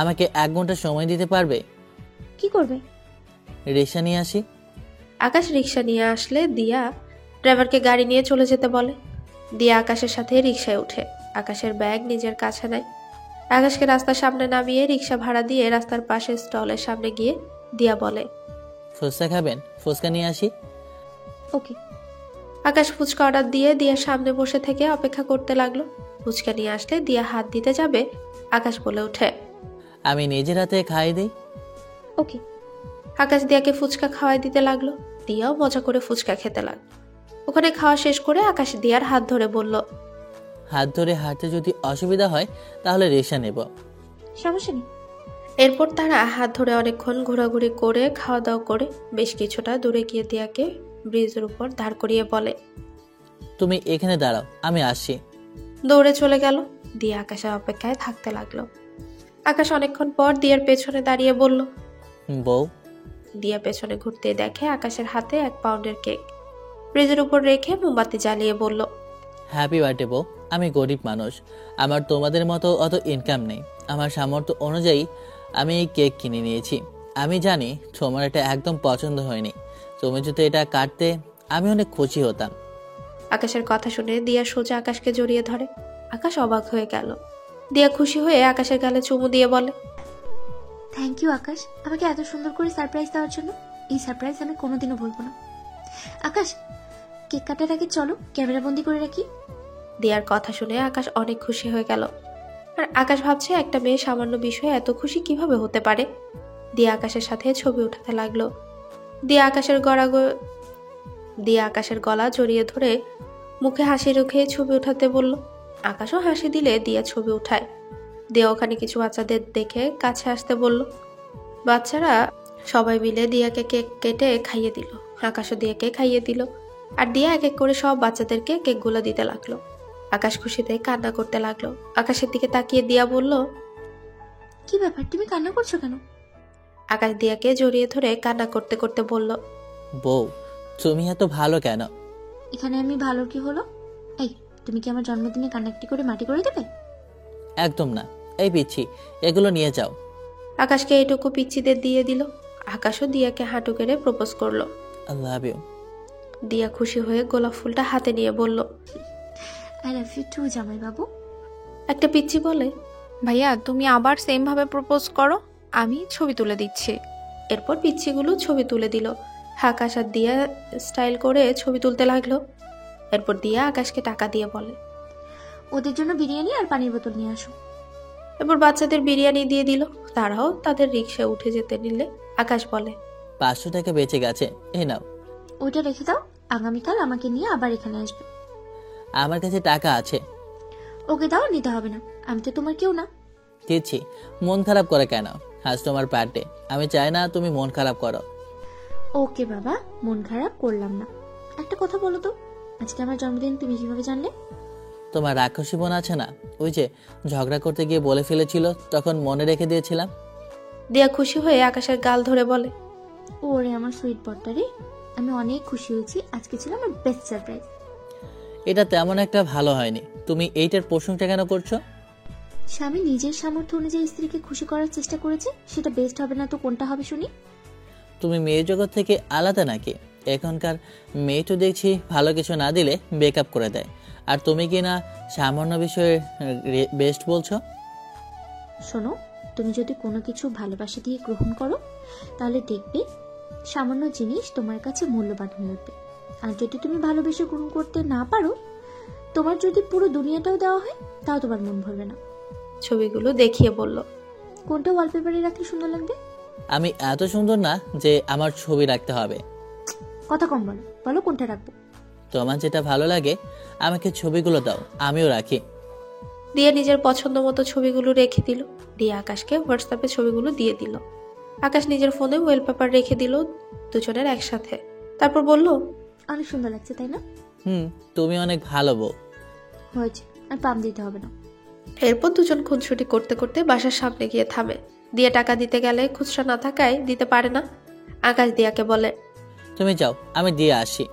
B: আমাকে 1 ঘন্টা সময় দিতে পারবে?
A: কি করবে?
B: রিক্সা নিয়ে আসি।
C: আকাশ রিক্সা নিয়ে আসলে দিয়া ড্রাইভারকে গাড়ি নিয়ে চলে যেতে বলে। দিয়া আকাশের সাথে রিক্সায় উঠে। আকাশের ব্যাগ নিজের কাছে নেয়। আকাশকে রাস্তার সামনে নামিয়ে রিক্সা ভাড়া দিয়ে রাস্তার পাশে স্টলের সামনে গিয়ে দিয়া বলে,
B: ফুচকা খাবেন? ফুচকা নিয়ে আসি।
A: ওকে।
C: আকাশ ফুচকা অর্ডার দিয়ে দিয়ার সামনে বসে থেকে অপেক্ষা করতে লাগলো। ফুচকা নিয়ে আসলে দিয়া হাত দিতে যাবে, আকাশ বলে ওঠে,
B: আমি নিজের হাতে খাইয়ে দিই।
A: ওকে।
C: আকাশ দিয়াকে ফুচকা খাওয়াই দিতে লাগলো। দিয়াও মজা করে ফুচকা খেতে লাগলো। ওখানে খাওয়া শেষ করে আকাশ দিয়ার হাত ধরে বলল,
B: হাত ধরে হাঁটতে যদি অসুবিধা হয় তাহলে রিক্সা নেব।
A: সমস্যা নেই।
C: এরপর তারা হাত ধরে অনেকক্ষণ ঘোরাঘুরি করে খাওয়া দাওয়া করে বেশ কিছুটা দূরে গিয়ে দিয়াকে ব্রিজের উপর দাঁড় করিয়ে বলে,
B: তুমি এখানে দাঁড়াও, আমি আসছি।
C: দৌড়ে চলে গেল। দিয়া আকাশের অপেক্ষায় থাকতে লাগলো। আকাশ অনেকক্ষণ পর দিয়ার পেছনে দাঁড়িয়ে বলল,
B: বউ।
C: দিয়া পেছনে ঘুরতে দেখে আকাশের হাতে 1 পাউন্ডের কেক ব্রিজের উপর রেখে মোমবাতি জ্বালিয়ে বলল,
B: হ্যাপি বার্থডে বউ। আমি গরিব মানুষ, আমার তোমাদের মতো অত ইনকাম নেই। আমার সামর্থ্য অনুযায়ী আমি এই কেক কিনে নিয়েছি। আমি জানি তোমার এটা একদম পছন্দ হয়নি। তুমি যদি এটা কাটতে আমি অনেক খুশি হতাম।
C: আকাশের কথা শুনে দিয়া সোজা আকাশকে জড়িয়ে ধরে। আকাশ অবাক হয়ে গেল। দিয়া খুশি হয়ে আকাশের গালে চুমু দিয়ে বলে,
A: থ্যাংক ইউ আকাশ, আমাকে এত সুন্দর করে সারপ্রাইজ দেওয়ার জন্য। এই সারপ্রাইজ আমি কোনোদিনও ভুলবো না। আকাশ, কেক কাটার আগে চলো ক্যামেরা বন্দি করে রাখি।
C: দিয়ার কথা শুনে আকাশ অনেক খুশি হয়ে গেল। আর আকাশ ভাবছে একটা মেয়ে সামান্য বিষয়ে এত খুশি কিভাবে হতে পারে। দিয়া আকাশের সাথে ছবি উঠাতে লাগলো। দিয়া আকাশের গলা জড়িয়ে ধরে মুখে হাসি রেখে ছবি উঠাতে বলল। আকাশও হাসি দিলে দিয়া ছবি উঠায়। দিয়া ওখানে কিছু বাচ্চাদের দেখে কাছে আসতে বলল। বাচ্চারা সবাই মিলে দিয়াকে কেক কেটে খাইয়ে দিল। আকাশও দিয়াকে খাইয়ে দিল। আর দিয়া এক এক করে সব বাচ্চাদেরকে কেকগুলো দিতে লাগলো। আকাশ খুশিতে কান্না করতে লাগলো। আকাশের দিকে তাকিয়ে দিয়া বলল,
A: কি ব্যাপার, তুমি কান্না করছো কেন?
C: আকাশ দিয়াকে জড়িয়ে ধরে কান্না করতে করতে বলল,
B: বউ, তুমি এত ভালো কেন?
A: এখানে আমি ভালো কি হলো? এই, তুমি কি আমার জন্মদিনে কান্নাকাটি করে মাটি করে দেবে?
B: একদম না। এই পিচ্ছি, এগুলো নিয়ে যাও।
C: আকাশকে এইটুকু পিচ্ছিদের দিয়ে দিল। আকাশও দিয়াকে হাঁটু কেড়ে প্রপোজ করলো।
B: I love you.
C: দিয়া খুশি হয়ে গোলাপ ফুলটা হাতে নিয়ে বলল,
A: আই লাভ ইউ টু জামাই বাবু।
C: একটা পিচ্ছি বলে,
K: ভাইয়া তুমি আবার সেম ভাবে প্রপোজ করো, আমি ছবি তুলে দিচ্ছি।
C: এরপর পিচ্ছিগুলো ছবি তুলে দিল। আকাশ আর দিয়া স্টাইল করে ছবি তুলতে লাগলো। এরপর দিয়া আকাশকে টাকা দিয়ে বলে,
A: ওদের জন্য বিরিয়ানি আর পানির বোতল নিয়ে আসো।
C: এরপর বাচ্চাদের বিরিয়ানি দিয়ে দিল। তারাও তাদের রিক্সায় উঠে যেতে নিলে আকাশ বলে,
B: 500 টাকা বেঁচে গেছে, এই নাও।
A: ওইটা রেখে দাও, আগামীকাল আমাকে নিয়ে আবার এখানে আসবে।
B: আমার কাছে টাকা আছে।
A: ওকে দাও, নিতে হবে না, আমি তো তোমার কেউ না।
B: দিচ্ছি, মন খারাপ করে কেন? আজ তোমার বার্থডে, আমি চাই না তুমি মন খারাপ করো।
A: ওকে বাবা, মন খারাপ করলাম না। একটা কথা বলো তো, আজকে আমার জন্মদিন তুমি কিভাবে জানলে?
B: তোমার রাক্ষসী বোন আছে না, ওই যে ঝগড়া করতে গিয়ে বলে ফেলেছিল, তখন মনে রেখে দিয়েছিলাম।
C: দিয়া খুশি হয়ে আকাশের গাল ধরে বলে,
A: ওরে আমার সুইট বটটা রে, আমি অনেক খুশি হয়েছি। আজকে ছিল আমার বেস্ট সারপ্রাইজ।
B: এটা তেমন একটা ভালো হয়নি, তুমি এইটার প্রশংসা কেন করছো?
A: স্বামী নিজের সামর্থ্য অনুযায়ী স্ত্রীকে খুশি করার চেষ্টা করেছে, সেটা বেস্ট হবে না তো কোনটা হবে শুনি?
B: তুমি মেয়ে জগৎ থেকে আলাদা নাকি? এখনকার মেয়ে তো দেখছি ভালো কিছু না দিলে ব্রেকআপ করে দেয়, আর তুমি কি না সামান্য বিষয়ে বেস্ট বলছো?
A: শোনো, তুমি যদি কোনো কিছু ভালোবাসা দিয়ে গ্রহণ করো, তাহলে দেখবে সামান্য জিনিস তোমার কাছে মূল্যবান হয়ে উঠবে। আর যদি তুমি ভালোবেসে গ্রহণ করতে না পারো, তোমার যদি পুরো দুনিয়াটাও দেওয়া হয়, তাও তোমার মন ভরবে না।
C: ছবিগুলো দেখিয়ে বলল,
A: কোনটা ওয়ালপেপারে রাখলে সুন্দর লাগবে?
B: আমি এত সুন্দর না যে আমার ছবি রাখতে হবে।
A: কথা কম বলো, বলো কোনটা রাখবো।
B: তোমার যেটা ভালো লাগে আমাকে ছবিগুলো দাও, আমিও রাখি।
C: দিয়া নিজের পছন্দ মতো ছবিগুলো রেখে দিল। দিয়া আকাশকে হোয়াটসঅ্যাপে ছবিগুলো দিয়ে দিল। আকাশ নিজের ফোনে ওয়েলপেপার রেখে দিল দুজনের একসাথে। তারপর বলল,
A: অনেক সুন্দর লাগছে তাই না?
B: তুমি অনেক ভালো বউ।
A: হয়েছে, আর পাম দিতে হবে না।
C: এরপর দুজন খুনসুটি করতে করতে বাসার সামনে গিয়ে থামে। দিয়া টাকা দিতে গেলে খুচরা না থাকায় দিতে পারে না। আকাশ দিয়াকে বলে,
B: তুমি যাও, আমি দিয়ে আসি।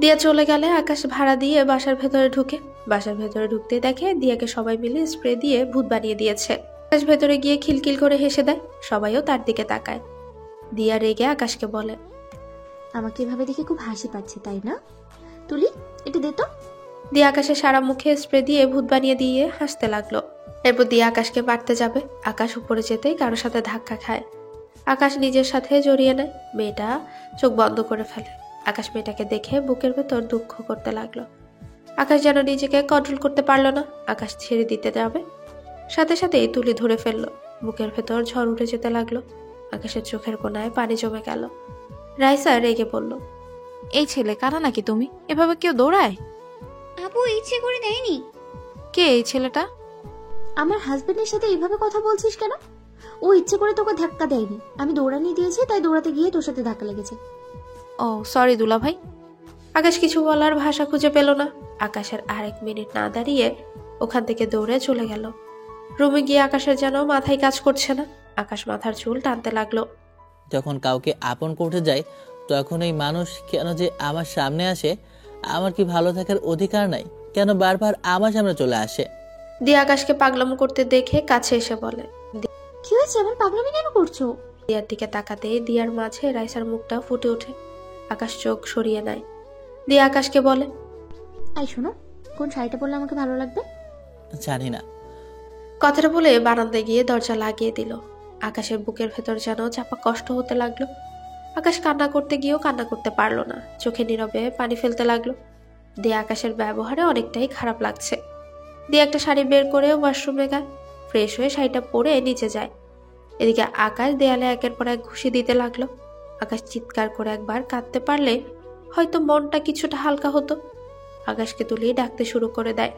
C: দিয়া চলে গেলে আকাশ ভাড়া দিয়ে বাসার ভেতরে ঢুকে। বাসার ভেতরে ঢুকতে দেখে দিয়াকে সবাই মিলে স্প্রে দিয়ে ভূত বানিয়ে দিয়েছে। আকাশ ভেতরে গিয়ে খিলখিল করে হেসে দেয়, সবাইও তার দিকে তাকায়। দিয়া রেগে আকাশকে বলে,
A: আমাকে এভাবে দেখে খুব হাসি পাচ্ছে তাই না? তুলি, এটা দে তো।
C: দিয়া আকাশের সারা মুখে স্প্রে দিয়ে ভূত বানিয়ে দিয়ে হাসতে লাগলো। এরপর দিয়া আকাশকে মারতে যাবে। আকাশ উপরে যেতেই কারোর সাথে ধাক্কা খায়। আকাশ নিজের সাথে জড়িয়ে নেয়। মেয়েটা চোখ বন্ধ করে ফেলে। আকাশ মেয়েটাকে দেখে বুকের ভেতর দুঃখ করতে লাগলো। আকাশ যেন নিজেকে কন্ট্রোল করতে পারলো না। আকাশ ছেড়ে দিতে যাবে, সাথে সাথেই তুলি ধরে ফেললো। বুকের ভেতর ঝড় উঠে যেতে লাগলো। আকাশের চোখের কোনায় পানি জমে গেল। রাইসা রেগে বলল,
K: এই ছেলে কানা নাকি তুমি? এভাবে কেউ দৌড়ায়?
D: আপু ইচ্ছে করে দেয়নি।
K: কে এই ছেলেটা?
A: আমার হাজবেন্ডের সাথে এইভাবে কথা বলছিস কেন? ও ইচ্ছে করে তোকে ধাক্কা দেয়নি, আমি দৌড়ানি দিয়েছি, তাই দৌড়াতে গিয়ে তোর সাথে ধাক্কা লেগেছে।
K: ও সরি দুলা ভাই।
C: আকাশ কিছু বলার ভাষা খুঁজে পেল না। আকাশের আরেক মিনিট না দাঁড়িয়ে ওখান থেকে দৌড়ে চলে গেল। রুমে গিয়ে আকাশের যেন মাথায় কাজ করছে না। আকাশ মাথার চুল টানতে লাগলো।
B: যখন কাউকে আপন করতে যাই, তখন এই মানুষ কেন যে আমার সামনে আসে? আমার কি ভালো থাকার অধিকার নাই? কেন বারবার আমার সামনে চলে আসে?
C: দিয়া আকাশকে পাগলামো করতে দেখে কাছে এসে বলে,
A: কি হয়েছে, আমার পাগলামি কেন করছো?
C: দিয়ার দিকে তাকাতে দিয়ার মাঝে রাইসার মুখটা ফুটে ওঠে। আকাশ চোখ সরিয়ে নেয়। দিয়া আকাশকে বলে,
A: এই শোনো, কোন শাড়িটা পরলে আমাকে ভালো লাগবে?
B: জানি না।
C: কথাটা বলে বারান্দায় গিয়ে দরজা লাগিয়ে দিল। আকাশের বুকের ভেতর যেন চাপা কষ্ট হতে লাগলো। আকাশ কান্না করতে গিয়েও কান্না করতে পারলো না। চোখে নীরবে পানি ফেলতে লাগলো। দিয়া আকাশের ব্যবহারে অনেকটাই খারাপ লাগছে। দিয়ে একটা শাড়ি বের করে ওয়াশরুমে গেল। ফ্রেশ হয়ে শাড়িটা পরে নিচে যায়। এদিকে আকাশ দেয়ালে একের পর এক ঘুষি দিতে লাগলো। আকাশ চিৎকার করে একবার কাঁদতে পারলে হয়তো মনটা কিছুটা হালকা হতো। আকাশকে তুলি ডাকতে শুরু করে দেয়।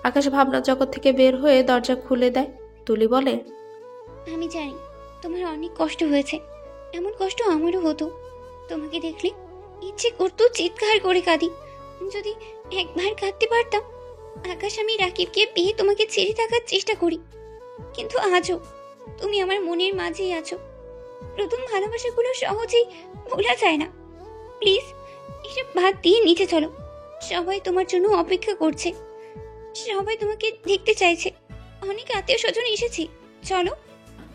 C: আকাশ ভাবনা জগৎ থেকে বের হয়ে দরজা খুলে দেয়। তুলি বলে,
D: আমি জানি তোমার অনেক কষ্ট হয়েছে, এমন কষ্ট আমারও হতো। তোমাকে দেখলে ইচ্ছে করতো চিৎকার করে কাঁদি। যদি একবার কাঁদতে পারতাম। আকাশ, আমি রাকিবকে পেয়ে তোমাকে ছেড়ে থাকার চেষ্টা করি, কিন্তু আজও তুমি আমার মনের মাঝেই আছো। প্রথম ভালোবাসাগুলো সহজেই ভোলা যায় না। প্লিজ এসব বাদ দিয়ে নিচে চলো। সবাই তোমার জন্য অপেক্ষা করছে, সবাই তোমাকে দেখতে চাইছে। অনেক আত্মীয় স্বজন এসেছে, চলো।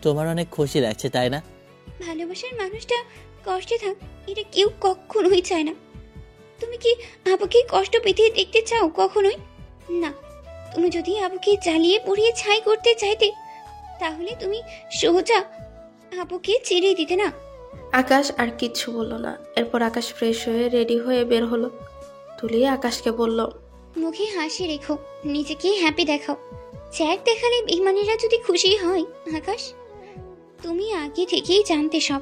B: তোমার অনেক খুশি লাগছে তাই না?
D: ভালোবাসার মানুষটা কষ্টে থাক, এটা কেউ কখনোই চায় না। তুমি কি আবুকে কষ্ট পেতে দেখতে চাও? কখনোই না। তুমি যদি আবুকে জ্বালিয়ে পুড়িয়ে ছাই করতে চাইতে, তাহলে তুমি সোজা আবুকে ছেড়ে দিতে না।
C: আকাশ আর কিচ্ছু বলল না। এরপর আকাশ ফ্রেশ হয়ে রেডি হয়ে বের হলো। তুলি আকাশকে বলল,
D: মুখে হাসি রেখো, নিজেকে হ্যাপি দেখাও। চ্যাট দেখালে বেইমানেরা যদি খুশি হয়। আকাশ, তুমি আগে থেকেই জানতে সব।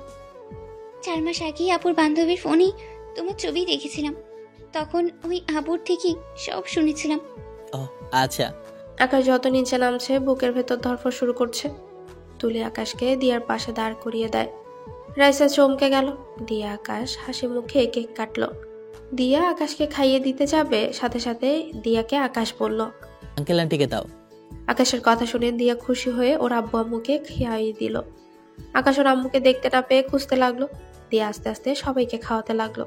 D: 4 মাস আগে আপুর বান্ধবীর ফোনে তোমার ছবি দেখেছিলাম, তখন ওই আপুর থেকেই সব শুনেছিলাম।
B: ও আচ্ছা।
C: আকাশ যত নিচে নামছে বুকের ভেতর ধরফর শুরু করছে। তুলে আকাশকে দিয়ার পাশে দাঁড় করিয়ে দেয়। রাইসা চমকে গেল। দিয়া আকাশ হাসি মুখে কেক কাটলো। দিয়া আকাশকে খাইয়ে দিতে যাবে, সাথে সাথে দিয়াকে আকাশ বলল,
B: আঙ্কেল আন্টিকে দাও।
C: আকাশের কথা শুনে দিয়া খুশি হয়ে ওর আব্বু আম্মুকে খাইয়ে দিল। আকাশ ওর আম্মুকে দেখতে না পেয়ে খুঁজতে লাগলো। দিয়া আস্তে আস্তে সবাইকে খাওয়াতে লাগলো।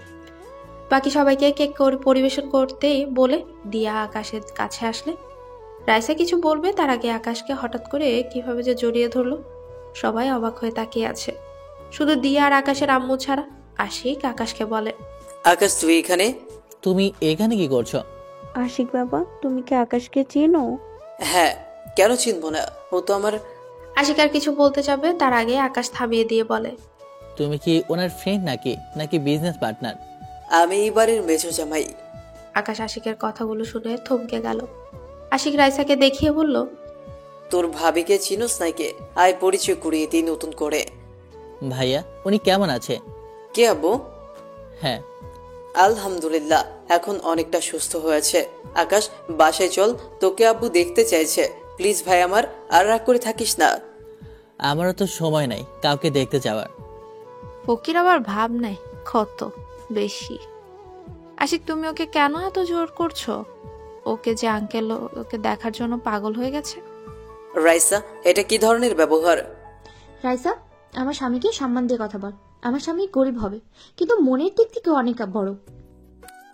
C: বাকি সবাইকে কেক পরিবেশন করতেই বলে দিয়া আকাশের কাছে আসলে রাইসা কিছু বলবে তার আগে আকাশকে হঠাৎ করে কিভাবে যে জড়িয়ে ধরলো। সবাই অবাক হয়ে তাকিয়ে আছে, শুধু দিয়া আর আকাশের আম্মু ছাড়া। আশিক আকাশকে বলে,
J: আকাশ তুই এখানে?
B: তুমি এখানে কি করছো?
G: আশিক বাবা, তুমি কি আকাশকে চেনো?
J: হ্যাঁ, কেন চিনবো না, ও তো আমার।
C: আশিক আর কিছু বলতে যাবে তার আগে আকাশ থামিয়ে দিয়ে বলে,
B: তুমি কি ওনার ফ্রেন্ড নাকি বিজনেস পার্টনার?
J: আমি এই বাড়ির মেজো জামাই।
C: আকাশ আশিকের কথাগুলো শুনে থমকে গেল। আশিক রাইসাকে দেখিয়ে বলল,
J: তোর ভাবিকে চিনোস নাকি? আয় পরিচয় করিয়ে দিই নতুন করে।
B: ভাইয়া উনি কেমন আছে?
J: কে আব্বু?
B: হ্যাঁ
J: আলহামদুলিল্লাহ, এখন অনেকটা সুস্থ হয়েছে। আকাশ বাসায় চল, তোকে আব্বু দেখতে চাইছে। প্লিজ ভাই আমার, আর রাগ করে থাকিস না।
B: আমারও তো সময় নাই কাউকে দেখতে যাওয়ার।
K: ফকির আবার ভাব নাই কত বেশি। আশিক তুমি ওকে কেন এত জোর করছো? ওকে যে আঙ্কেল ওকে দেখার জন্য পাগল হয়ে গেছে।
J: রাইসা, এটা কি ধরনের ব্যবহার?
A: রাইসা, আমার স্বামীকে সম্মান দিয়ে কথা বল। আমার স্বামী গরিব হবে, কিন্তু মনের দিক থেকে অনেক বড়।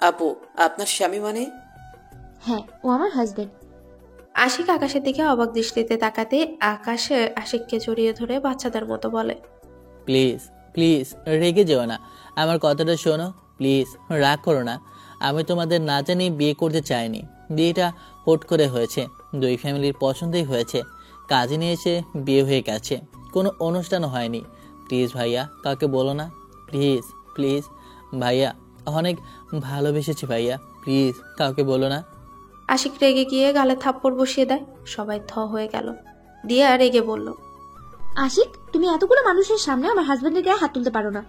J: আপু, আপনার স্বামী মানে?
A: হ্যাঁ, ও আমার হাজবেন্ড।
C: আশিক আকাশের দিকে অবাক দৃষ্টিতে তাকাতে আকাশে আশিককে জড়িয়ে ধরে বাচ্চাদের মতো বলে,
B: প্লিজ প্লিজ রেগে যেও না, আমার কথাটা শোনো প্লিজ, রাগ করো না। আমি তোমাদের না জানি বিয়ে করতে চাইনি। বিয়েটা হুট করে হয়েছে, দুই ফ্যামিলির পছন্দই হয়েছে। কাজে নিয়ে এসে বিয়ে হয়ে গেছে, কোনো অনুষ্ঠানও হয়নি। প্লিজ ভাইয়া কাউকে বলো না, প্লিজ প্লিজ ভাইয়া, অনেক ভালোবেসেছি ভাইয়া, প্লিজ কাউকে বলো না।
C: আশিক রেগে গিয়ে গালে থাপ্পড় বসিয়ে দেয়। সবাই থ হয়ে গেল। দিয়া রেগে বলল,
A: আশিক, তুমি এতগুলো মানুষের সামনে আমার হাজবেন্ডের গায়ে হাত তুলতে পারো না।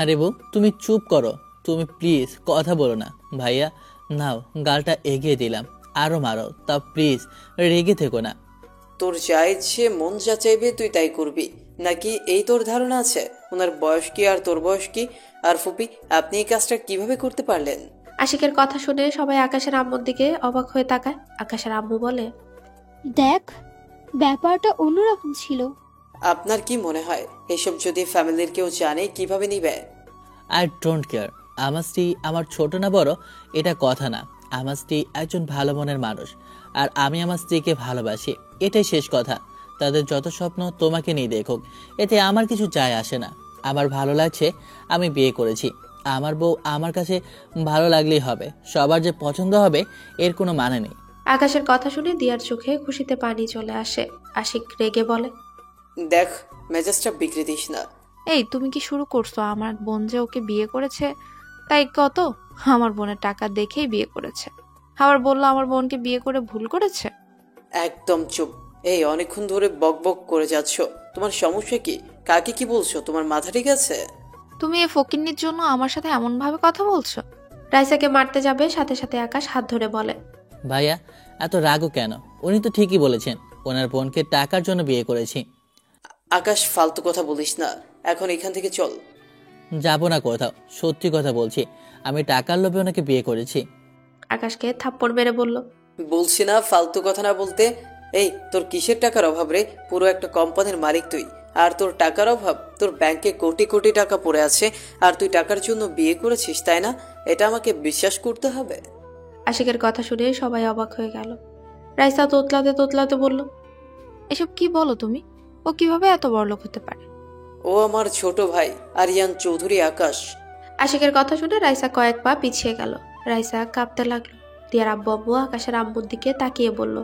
B: আরে বউ তুমি চুপ করো, তুমি প্লিজ কথা বলো না। ভাইয়া নাও, গালটা এগিয়ে দিলাম, আরো মারো, তা প্লিজ রেগে থেকো না।
J: তোর যা ইচ্ছে মন যা চাইবে তুই তাই করবি নাকি এই তোর ধারণা আছে? ওনার বয়স কি আর তোর বয়স কি? আর ফুপি, আপনি এই কাজটা কিভাবে করতে পারলেন?
C: আশিকের কথা শুনে সবাই আকাশের আম্মুর দিকে অবাক হয়ে তাকায়। আকাশের আম্মু বলে,
F: দেখ, ব্যাপারটা অন্যরকম ছিল।
J: আপনার কি মনে হয় এসব যদি ফ্যামিলির কেউ জানে কিভাবে নিবে?
B: I don't care. আমার স্ত্রী আমার ছোট না বড় এটা কথা না। আমার স্ত্রী একজন ভালো মনের মানুষ, আর আমি আমার স্ত্রীকে ভালোবাসি, এটাই শেষ কথা। তাদের যত স্বপ্ন তোমাকে নিয়ে দেখুক, এতে আমার কিছু যায় আসে না। আমার ভালো লাগছে, আমি বিয়ে করেছি। আমার বউ আমার কাছে ভালো লাগলেই হবে, সবার যে পছন্দ হবে এর কোনো মানে নেই।
C: আকাশের কথা শুনে দিয়ার চোখে খুশিতে পানি চলে আসে। আশিক রেগে বলে,
J: দেখ, মেজাজটা বিগড়ে দিস না।
K: এই তুমি কি শুরু করছো? আমার বোন যে ওকে বিয়ে করেছে তাই কত? আমার বোনের টাকা দেখেই বিয়ে করেছে, আবার বললো আমার বোনকে বিয়ে করে ভুল করেছে।
J: একদম চুপ। এই অনেকক্ষণ ধরে বক বক করে যাচ্ছ, তোমার সমস্যা কি? কাকে কি বলছো? তোমার মাথা ঠিক আছে?
K: তুমি এই ফকিন্নির জন্য আমার সাথে এমন ভাবে কথা বলছো?
C: রাইসাকে মারতে যাবে, সাথে সাথে আকাশ হাত ধরে বলে,
B: ভাইয়া এত রাগও কেন? উনি তো ঠিকই বলেছেন, ওনার বোনকে টাকার জন্য বিয়ে করেছি।
J: আকাশ, ফালতু কথা বলিস না, এখন এখান থেকে চল।
B: যাবো না কোথাও, সত্যি কথা বলছি, আমি টাকার লোভে ওনাকে বিয়ে করেছি।
C: আকাশকে থাপ্পড় মেরে বলল,
J: বলছি না ফালতু কথা না বলতে। এই তোর কিসের টাকার অভাব রে? পুরো একটা কোম্পানির মালিক তুই, আর তোর টাকার অভাব? তোর ব্যাংকে কোটি কোটি টাকা পড়ে আছে, আর তুই টাকার জন্য বিয়ে করেছিস, তাই না? এটা আমাকে বিশ্বাস করতে হবে?
C: আশিকের কথা শুনে সবাই অবাক হয়ে গেল। রাইসা তোতলাতে তোতলাতে বলল,
K: এসব কি বলো তুমি? ও কিভাবে এত বড়লোক হতে পারে?
J: ও আমার ছোট ভাই আরিয়ান চৌধুরী আকাশ।
C: আশিকের কথা শুনে রাইসা কয়েক পা পিছিয়ে গেল। রাইসা কাঁপতে লাগলো। দিয়ার আব্বু আব্বু আকাশের আম্মুর দিকে তাকিয়ে বলল,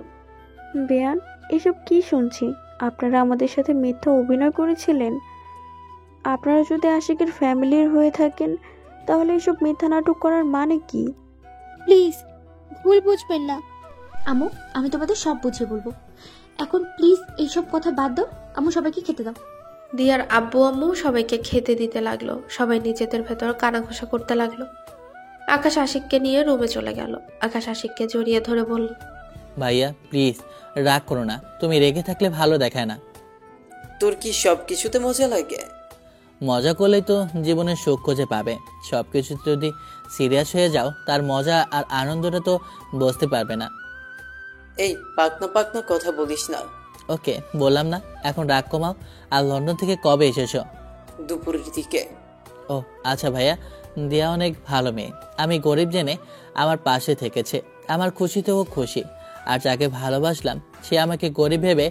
G: বেয়ান, এসব কি শুনছি? আপনারা আমাদের সাথে মিথ্যা অভিনয় করেছিলেন। আপনারা যদি আশিকের ফ্যামিলির হয়ে থাকেন, তাহলে এসব মিথ্যা নাটক করার মানে কি?
F: প্লিজ, ভুল বুঝবেন না।
A: আম্মু, আমি তোমাদের সব বুঝিয়ে বলবো। এখন প্লিজ এইসব কথা বাদ দাও। আম্মু, সবাইকে খেতে দাও।
C: দিয়ার আব্বু আম্মু সবাইকে খেতে দিতে লাগলো। সবাই নিজেদের ভেতর কানাঘষা করতে লাগলো। আকাশ আশিককে নিয়ে রুমে চলে গেল। আকাশ আশিককে জড়িয়ে ধরে বলল,
B: ভাইয়া প্লিজ রাগ করো না, তুমি রেগে থাকলে ভালো দেখায় না।
J: তোর কি সব কিছুতে মজা লাগে?
B: মজা করলেই তো জীবনের সুখ খুঁজে পাবে। সব কিছু যদি সিরিয়াস হয়ে যাও, তার মজা আর আনন্দটা তো বুঝতে পারবে না।
J: এই পাকনা পাকনা কথা বলিস না।
B: ওকে, বললাম না, এখন রাগ কমাও। আর লন্ডন থেকে কবে এসেছো?
J: দুপুরের দিকে।
B: ও আচ্ছা ভাইয়া, দিয়া অনেক ভালো মেয়ে। আমি গরিব জেনে আমার পাশে থেকেছে। আমার খুশিতেও খুশি। আর যাকে ভালোবাসলাম সে আমাকে গরিব ভেবে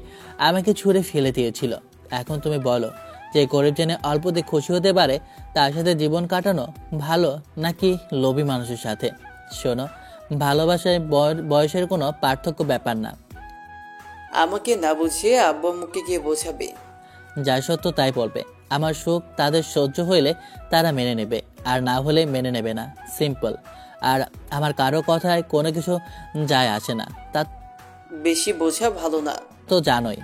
B: আমাকে ছুঁড়ে ফেলে দিয়েছিল। এখন তুমি বলো, যে গরিব জেনে অল্পতে খুশি হতে পারে তার সাথে জীবন কাটানো ভালো, নাকি লোভী মানুষের সাথে? শোনো, ভালোবাসায় বয়সের কোনো পার্থক্য ব্যাপার না।
J: আমাকে না বুঝিয়ে আব্বু আম্মুকে গিয়ে বোঝাবে।
B: যা সত্য তাই বলবে। আমার সুখ তাদের সহ্য হইলে তারা মেনে নেবে, আর না হলে মেনে নেবে না। সিম্পল। আর আমার কারো কথায় কোনো কিছু যায় আসে না। তা
J: বেশি বোঝা ভালো না।
B: তো জানোই।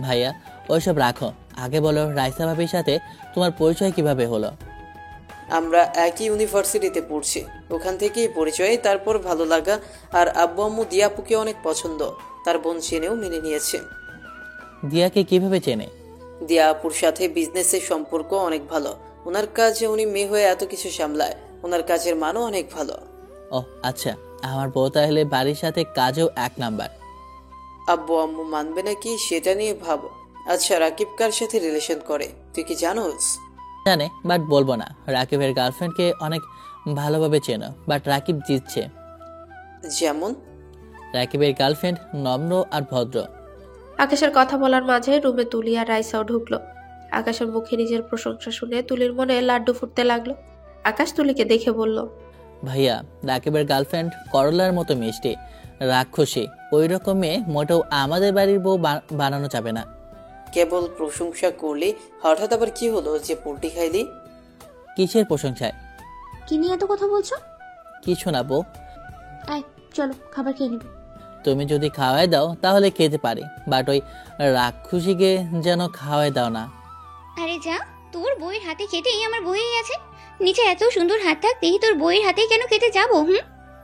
B: ভাইয়া ওইসব রাখো, আগে বলো রাইসা ভাবির সাথে তোমার পরিচয় কিভাবে হলো?
J: আমরা একই ইউনিভার্সিটিতে পড়ছি, ওখান থেকেই পরিচয়, তারপর ভালো লাগা। আর আব্বু আম্মু দিয়াপুকে অনেক পছন্দ, তার বোন চেনেও মেনে নিয়েছে।
B: দিয়াকে কিভাবে চেনে?
J: দিয়া আপুর সাথে বিজনেসের সম্পর্ক অনেক ভালো। ওনার কাজে উনি মেয়ে হয়ে এত কিছু সামলায়। ওনার কাজের মানও অনেক ভালো।
B: ও আচ্ছা, আমার বউ তাহলে বাড়ির সাথে কাজেও 1 নাম্বার।
J: আব্বু আম্মু মানবে নাকি সেটা নিয়ে ভাবো। আচ্ছা, রাকিব কার সাথে রিলেশন করে তুই কি জানোস?
B: জানে, বাট বলবো না। রাকিবের গার্লফ্রেন্ডকে অনেক ভালোভাবে চেনো, বাট রাকিব জিতছে।
J: যেমন?
B: রাকিবের গার্লফ্রেন্ড নম্র আর ভদ্র।
C: আকাশের কথা বলার মাঝে রুমে তুলি আর রাইসাও ঢুকলো। আকাশের মুখে নিজের প্রশংসা শুনে তুলির মনে লাড্ডু ফুটতে লাগলো। আকাশ তুলিকে দেখে বলল,
B: ভাইয়া, রাকিবের গার্লফ্রেন্ড করলার মতো মিষ্টি, রাক্ষসী। ওই রকম মেয়ে মোটেও আমাদের বাড়ির বউ বানানো যাবে না।
J: কেবল প্রশংসা করলি, হঠাৎ আবার কি হলো যে পোল্টি খাইলি?
B: কিসের প্রশংসায়?
A: কি নিয়ে এত কথা বলছো?
B: কিছু না বউ।
A: আয় চলো, খাবার খেয়ে নিবি।
B: তুমি যদি খাওয়াই দাও তাহলে খেতে পারি, বাট ওই রাক্ষসীকে যেন খাওয়াই দাও না।
D: আরে যা, তোর বইয়ের হাতে খেতেই আমার বইয়েই আছে। নিচে এত সুন্দর হাত থাকতেই তোর বইয়ের হাতেই কেন খেতে যাবো?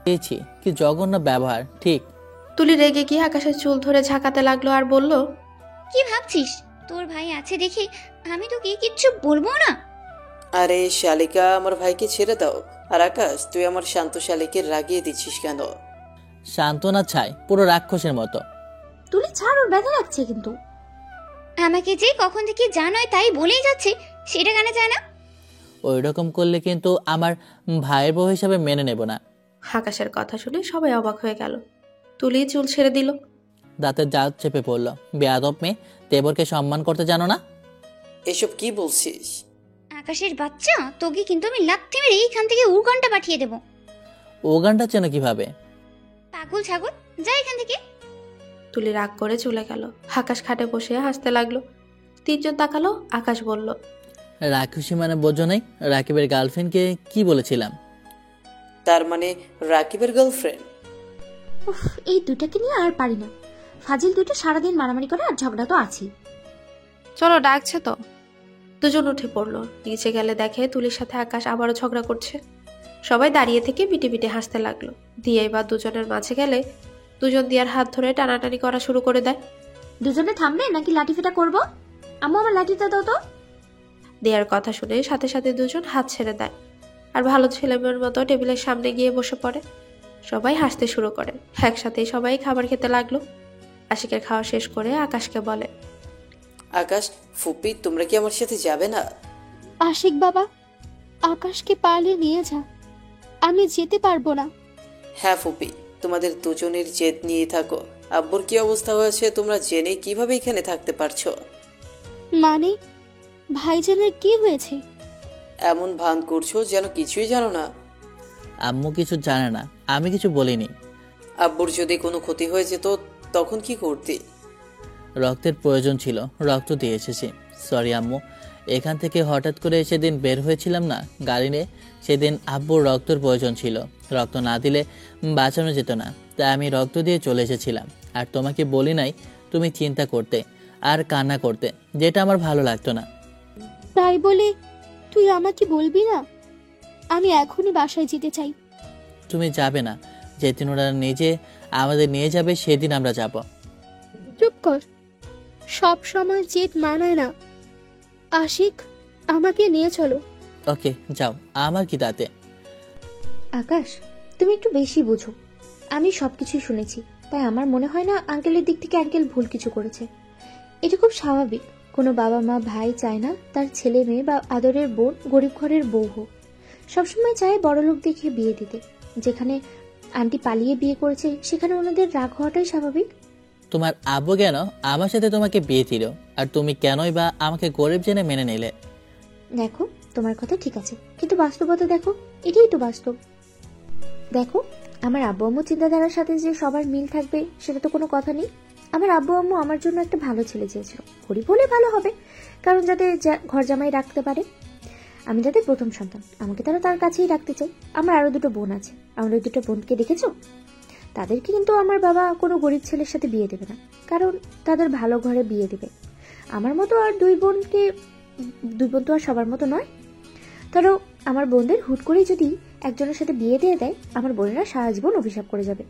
B: পেয়েছি, কি জঘন্য ব্যবহার। ঠিক।
C: তুলি রেগে গিয়ে আকাশের চুল ধরে ঝাঁকাতে লাগলো আর বলল,
D: কি ভাবছিস? তোর ভাই আছে দেখে আমি তোকে কিচ্ছু বলবো না।
J: আরে শালিকা, আমার ভাইকে ছেড়ে দাও। আর আকাশ, তুই আমার শান্ত শালিকে রাগিয়ে দিচ্ছিস কেন?
B: সান্ত্বনা ছাই, পুরো রাক্ষসের মতো।
A: তুলি ছাড়, ওর ব্যথা লাগছে কিন্তু।
D: আমাকে যে কখন থেকে যা নয় তাই বলেই যাচ্ছে, সেটা কেন যায় না?
B: ওই রকম করলে কিন্তু আমার ভাইয়ের বউ হিসাবে মেনে নেব না।
C: আকাশের কথা শুনে সবাই অবাক হয়ে গেল। তুলি চুল ছেড়ে দিল।
B: দাঁতের দাঁত চেপে পড়ল। বেয়াদব মেয়ে, দেবরকে সম্মান করতে জানো না?
J: এসব কি বলছিস?
D: আকাশের বাচ্চা, তোকে কিন্তু আমি লাথি মেরে এইখান থেকে উড়ঘন্টা পাঠিয়ে দেবো।
B: ও গানটা চেনো কিভাবে?
D: পাগল ছাগল, যা এখান থেকে।
C: তুলি রাগ করে চলে গেল। আকাশ খাটে বসে হাসতে লাগলো। 3 জন তাকালো। আকাশ বলল,
B: রাক্ষসী মানে বোঝো নাই? রাকিবের গার্লফ্রেন্ডকে কি বলেছিলাম?
J: তার মানে রাকিবের গার্লফ্রেন্ড?
A: উফ, এই দুটাকে নিয়ে আর পারি না। ফাজিল দুটো সারাদিন মারামারি করে আর ঝগড়া তো আছেই।
K: চলো, ডাকছে তো।
C: 2 জন উঠে পড়লো। নিচে গেলে দেখে তুলির সাথে আকাশ আবারও ঝগড়া করছে। সবাই দাঁড়িয়ে থেকে বিটে বিটে হাসতে লাগলো। দিয়ে এবার 2 জনের মাঝে গেলে 2 জন দিয়ার হাত ধরে টানাটানি করা শুরু করে দেয়।
A: দুজনে থামবে নাকি লাঠি ফেটা করবো? আম্মু, আমার লাঠিটা দাও তো।
C: দিয়ার কথা শুনে সাথে সাথে 2 জন হাত ছেড়ে দেয় আর ভালো ছেলেমেয়ের মতো টেবিলের সামনে গিয়ে বসে পড়ে। সবাই হাসতে শুরু করে। একসাথে সবাই খাবার খেতে লাগলো। আশিকের খাওয়া শেষ করে আকাশকে বলে,
J: আকাশ, ফুপি, তোমরা কি আমার সাথে যাবে না?
F: আশিক বাবা, আকাশকে পারলে নিয়ে যা, আমি যেতে পারবো না।
J: হ্যাঁ ফুপি, তোমাদের দুজনের জেদ নিয়ে থাকো। আব্বুর কি অবস্থা হয়েছে তোমরা জেনে কিভাবে এখানে থাকতে পারছো?
F: মানে ভাইজানের কি হয়েছে?
J: এমন ভান করছো যেন কিছুই জানো না।
B: আম্মু কিছু জানে না, আমি কিছু বলিনি।
J: আব্বুর যদি কোনো ক্ষতি হয়ে যেত তখন কি করতে?
B: রক্তের প্রয়োজন ছিল, রক্ত দিয়ে এসেছি। সরি আম্মু, এখান থেকে হঠাৎ করে সেদিন বের হয়েছিলাম না গাড়ি নিয়ে, সেদিন আব্বুর রক্তের প্রয়োজন ছিল। রক্ত না দিলে বাঁচানো যেত না, তাই আমি রক্ত দিয়ে চলে এসেছিলাম। আর তোমাকে বলি নাই তুমি চিন্তা করতে আর কান্না করতে, যেটা আমার ভালো লাগতো না।
F: তাই বলে তুই আমাকে বলবি না? আমি এখনই বাসায় যেতে চাই।
B: তুমি যাবে না, যেদিন ওরা নিজে আমাদের নিয়ে যাবে সেদিন আমরা যাব।
F: চুপ কর, সব সময় জেদ মানায় না। আশিক, আমাকে নিয়ে চলো।
B: ওকে যাও, আমার কি তাতে।
A: আকাশ, তুমি একটু বেশি বুঝো। আমি সবকিছুই শুনেছি, তাই আমার মনে হয় না আঙ্কেলের দিক থেকে আঙ্কেল ভুল কিছু করেছে। এটা খুব স্বাভাবিক। কোনো বাবা মা ভাই চায় না তার ছেলে মেয়ে বা আদরের বোন গরিব ঘরের বউ হোক। সবসময় চায় বড়লোক দেখে বিয়ে দিতে। যেখানে আন্টি পালিয়ে বিয়ে করেছে সেখানে ওনাদের রাগ হওয়াটাই স্বাভাবিক।
B: তোমার আব্বু কেন আমার সাথে তোমাকে বিয়ে দিল, আর তুমি কেনই বা আমাকে গরিব জেনে মেনে নিলে?
A: দেখো, তোমার কথা ঠিক আছে, কিন্তু বাস্তবতা দেখো, এটাই তো বাস্তব। দেখো, আমার আব্বু আম্মু চিন্তাধারার সাথে যে সবার মিল থাকবে সেটা তো কোনো কথা নেই। আমার আব্বু আম্মু আমার জন্য একটা ভালো ছেলে চেয়েছিল। গরিব হলে ভালো হবে, কারণ যাতে ঘর জামাই রাখতে পারে। আমি যাদের প্রথম সন্তান, আমাকে তারা তার কাছেই রাখতে চাই। আমার আরো দুটো বোন আছে, আমার ওই দুটো বোনকে দেখেছো? তাদেরকে কিন্তু আমার বাবা কোনো গরিব ছেলের সাথে বিয়ে দেবে না, কারণ তাদের ভালো ঘরে বিয়ে দেবে। আমার মতো আর দুই বোন তো আর সবার মতো নয়। ধরো আমার বোনদের হুট করেই যদি একজনের সাথে বিয়ে দিয়ে দেয়, আমার বোনেরা সারা জীবন অভিশাপ করে যাবে।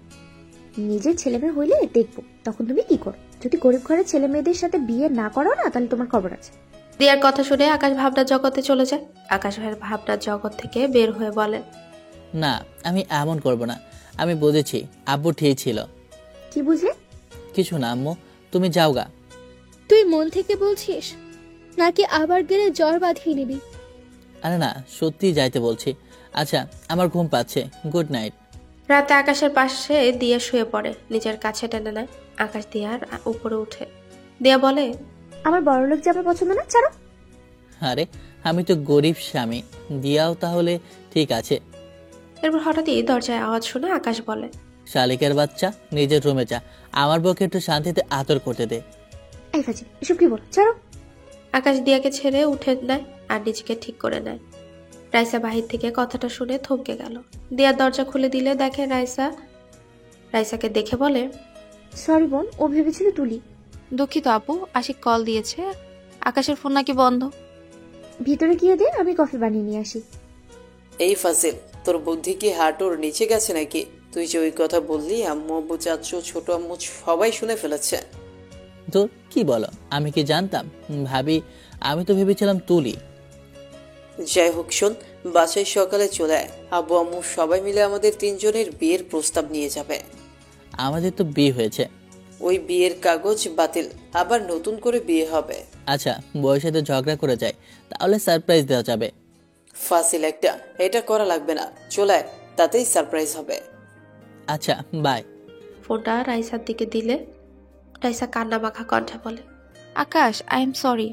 A: নিজের ছেলে মেয়ে হইলে দেখবো তখন তুমি কি করো। যদি গরিব ঘরের ছেলে মেয়েদের সাথে বিয়ে না করো না, তাহলে তোমার খবর আছে।
C: দিয়ার কথা শুনে আকাশ ভাবনার জগতে চলে যায়। আকাশ ভাইয়ের ভাবনার জগৎ থেকে বের হয়ে বলে,
B: না, আমি এমন করব না। আমি বুঝেছি, আব্বু ঠিক ছিল।
A: কি বুঝলে?
B: কিছু না আম্মু, তুমি যাও গা।
F: তুই মন থেকে বলছিস নাকি আবার গেলে জ্বর বাঁধিয়ে নিবি?
B: আরে না, সত্যি যাইতে বলছি। আচ্ছা, আমার ঘুম পাচ্ছে, গুড নাইট।
C: রাতে আকাশের পাশে দিয়া শুয়ে পড়ে, নিজের কাছে টেনে নেয়। আকাশ দিয়ার উপরে উঠে। দিয়া বলে,
A: আমার বড়লোক জামা পছন্দ না, ছাড়ো।
B: আরে আমি তো গরিব স্বামী, দিয়াও তাহলে ঠিক আছে।
C: এরপর হঠাৎই দরজায় আওয়াজ শুনে আকাশ বলে,
B: শালিকের বাচ্চা, নিজের রুমে যা, আমার বউকে একটু শান্তিতে আদর করতে দে।
A: এই ফাজি, এসব কি বল, ছাড়ো।
C: আকাশ দিয়াকে ছেড়ে উঠে নেয় আর নিজেকে ঠিক করে নেয়। রাইসা বাহির থেকে কথাটা শুনে থমকে গেল। দিয়ার দরজা খুলে দিলে দেখে রাইসাকে দেখে বলে,
A: সরি বোন, ও ভেবেছিল তুলি।
K: দুঃখিত আপু, আশিক কল দিয়েছে। আকাশের ফোন নাকি বন্ধ।
A: ভিতরে গিয়ে দে, আমি কফি বানিয়ে নিয়ে আসি।
J: এই ফাজিল, তোর বুদ্ধি কি হাঁটুর নিচে গেছে নাকি? তুই যে ওই কথা বললি, আম্মু আব্বু চাচু ছোট আম্মু সবাই শুনে ফেলেছে।
B: তো কি বলো, আমি কি জানতাম? ভাবি, আমি তো ভেবেছিলাম তুলি।
J: যাই হোক শোন, বাসায় সকালে চলে আয়। আব্বু আম্মু সবাই মিলে আমাদের তিনজনের বিয়ের প্রস্তাব নিয়ে যাবে।
B: আমাদের তো বিয়ে হয়েছে।
J: ওই বিয়ের কাগজ বাতিল, আবার নতুন করে বিয়ে হবে।
B: আচ্ছা, বউয়ের সাথে ঝগড়া করে যায়, তাহলে সারপ্রাইজ দেওয়া যাবে।
J: ফাসিল একটা, এটা করা লাগবে না, চলে আয়, তাতেই সারপ্রাইজ হবে।
B: আচ্ছা, বাই।
C: ফোনটা রাইসার দিকে দিলে রাইসা কান্না মাখা কণ্ঠে বলে,
K: আকাশ, আই এম সরি।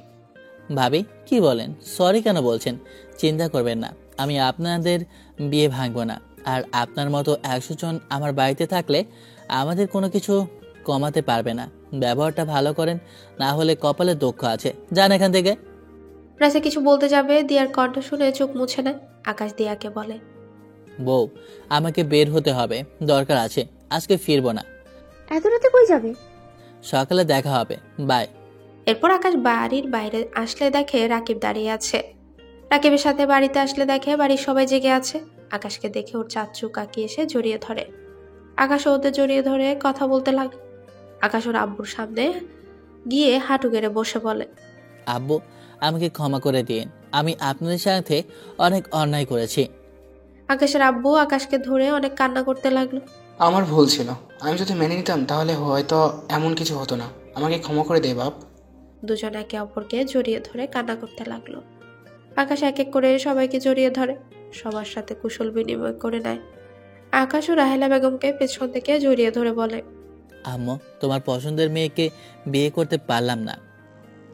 B: ভাবি কি বলেন? সরি কেন বলছেন? চিন্তা করবেন না, আমি আপনাদের বিয়ে ভাঙবো না। আর আপনার মতো 100 জন আমার বাড়িতে থাকলে আমাদের কোনো কিছু কমাতে পারবে না। ব্যবহারটা ভালো করেন, না হলে কপালে দুঃখ আছে। যান এখান থেকে।
C: রাইসা কিছু বলতে যাবে, দিয়ার কণ্ঠ শুনে চোখ মুছে নেয়। আকাশ দিয়াকে বলে,
B: বউ, আমাকে বের হতে হবে, দরকার আছে, আজকে ফিরবো না।
A: এত রাতে কই যাবে?
B: সকালে দেখা হবে, বাই।
C: এরপর আকাশ বাড়ির বাইরে আসলে দেখে রাকিব দাঁড়িয়ে আছে। রাকিবের সাথে বাড়িতে আসলে দেখে বাড়ির সবাই জেগে আছে। আকাশকে দেখে ওর চাচু কাকি এসে জড়িয়ে ধরে। আকাশ ওদের জড়িয়ে ধরে কথা বলতে লাগে। আকাশ ওর আব্বুর সামনে গিয়ে হাঁটু গেড়ে বসে বলে,
B: আব্বু, আমাকে ক্ষমা করে দিন, আমি আপনাদের সাথে অনেক অন্যায় করেছি।
C: আকাশের আব্বু আকাশকে ধরে অনেক কান্না করতে লাগলো।
H: আমার ভুল ছিল, আমি যদি মেনে নিতাম তাহলে হয়তো এমন কিছু হতো না। আমাকে ক্ষমা করে দে বাপ।
C: দুজন একে অপরকে জড়িয়ে ধরে কান্না করতে লাগলো। আকাশ এক এক করে সবাইকে জড়িয়ে ধরে, সবার সাথে কুশল বিনিময় করে নেয়। আকাশ ও রাহেলা বেগমকে পেছন থেকে জড়িয়ে ধরে বলে,
B: আম্মু, তোমার পছন্দের মেয়েকে বিয়ে করতে পারলাম না।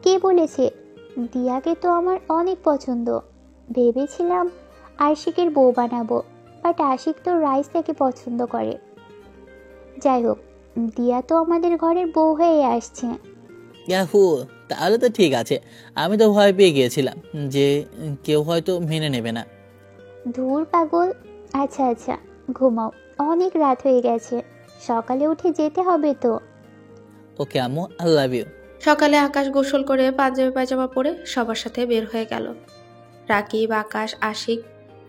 I: কে বলেছে? দিয়াকে তো আমার অনেক পছন্দ। ভেবেছিলাম আশিকের বউ বানাবো, বাট আশিক তো রাইসাকে পছন্দ করে। যাই হোক, দিয়া তো আমাদের ঘরের বউ হয়ে আসছে।
B: ইয়াহু, তাহলে তো ঠিক আছে। আমি তো ভয় পেয়ে গিয়েছিলাম যে কেউ হয়তো মেনে নেবে না।
I: ধুর পাগল। আচ্ছা আচ্ছা, ঘুমাও, অনেক রাত হয়ে গেছে, সকালে উঠে যেতে হবে তো।
B: ওকে আম্মু, আই লাভ ইউ।
C: সকালে আকাশ গোসল করে পাঞ্জাবি পায়জামা পরে সবার সাথে বের হয়ে গেল। রাকিব, আকাশ, আশিক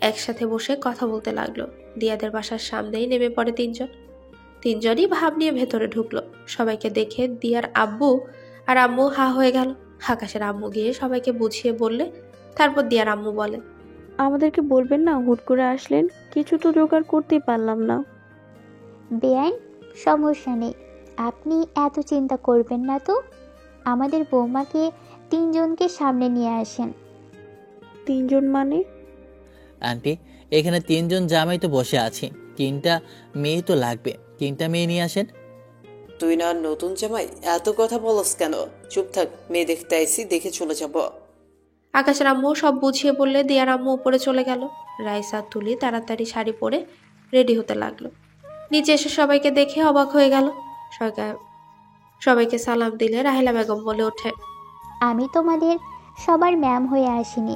C: একসাথে বসে কথা বলতে লাগলো। দিয়াদের বাসার সামনেই নেমে পড়ে তিনজনই ভাব নিয়ে ভেতরে ঢুকলো। সবাইকে দেখে দিয়ার আব্বু আর আম্মু হা হয়ে গেল। আকাশের আম্মু গিয়ে সবাইকে বুঝিয়ে বললে, তারপর দিয়ার আম্মু বলে,
G: আমাদেরকে বলবেন না, হুট করে আসলেন, কিছু তো জোগাড় করতেই পারলাম না।
I: বেআইন, সমস্যা নেই, আপনি এত চিন্তা করবেন না তো। আমাদের বৌমাকে 3 জনকে সামনে নিয়ে আসেন।
G: 3 জন মানে?
B: আন্টি, এখানে 3 জন জামাই তো বসে আছি, 3টা মেয়ে তো লাগবে, 3টা মেয়ে নিয়ে আসেন।
J: তুই না নতুন জামাই, এত কথা বলস কেন? চুপ থাক, মেয়ে দেখতে আইসি, দেখে চলে যাব।
C: আকাশের আম্মু সব বুঝিয়ে বললে দিয়ার আম্মু উপরে চলে গেল। রাইসা তুলি তাড়াতাড়ি শাড়ি পরে রেডি হতে লাগলো। নিচে এসে সবাইকে দেখে অবাক হয়ে গেল। সবাইকে সালাম দিলে রাহেলা বেগম বলে ওঠে,
I: আমি তোমাদের সবার ম্যাম হয়ে আসিনি,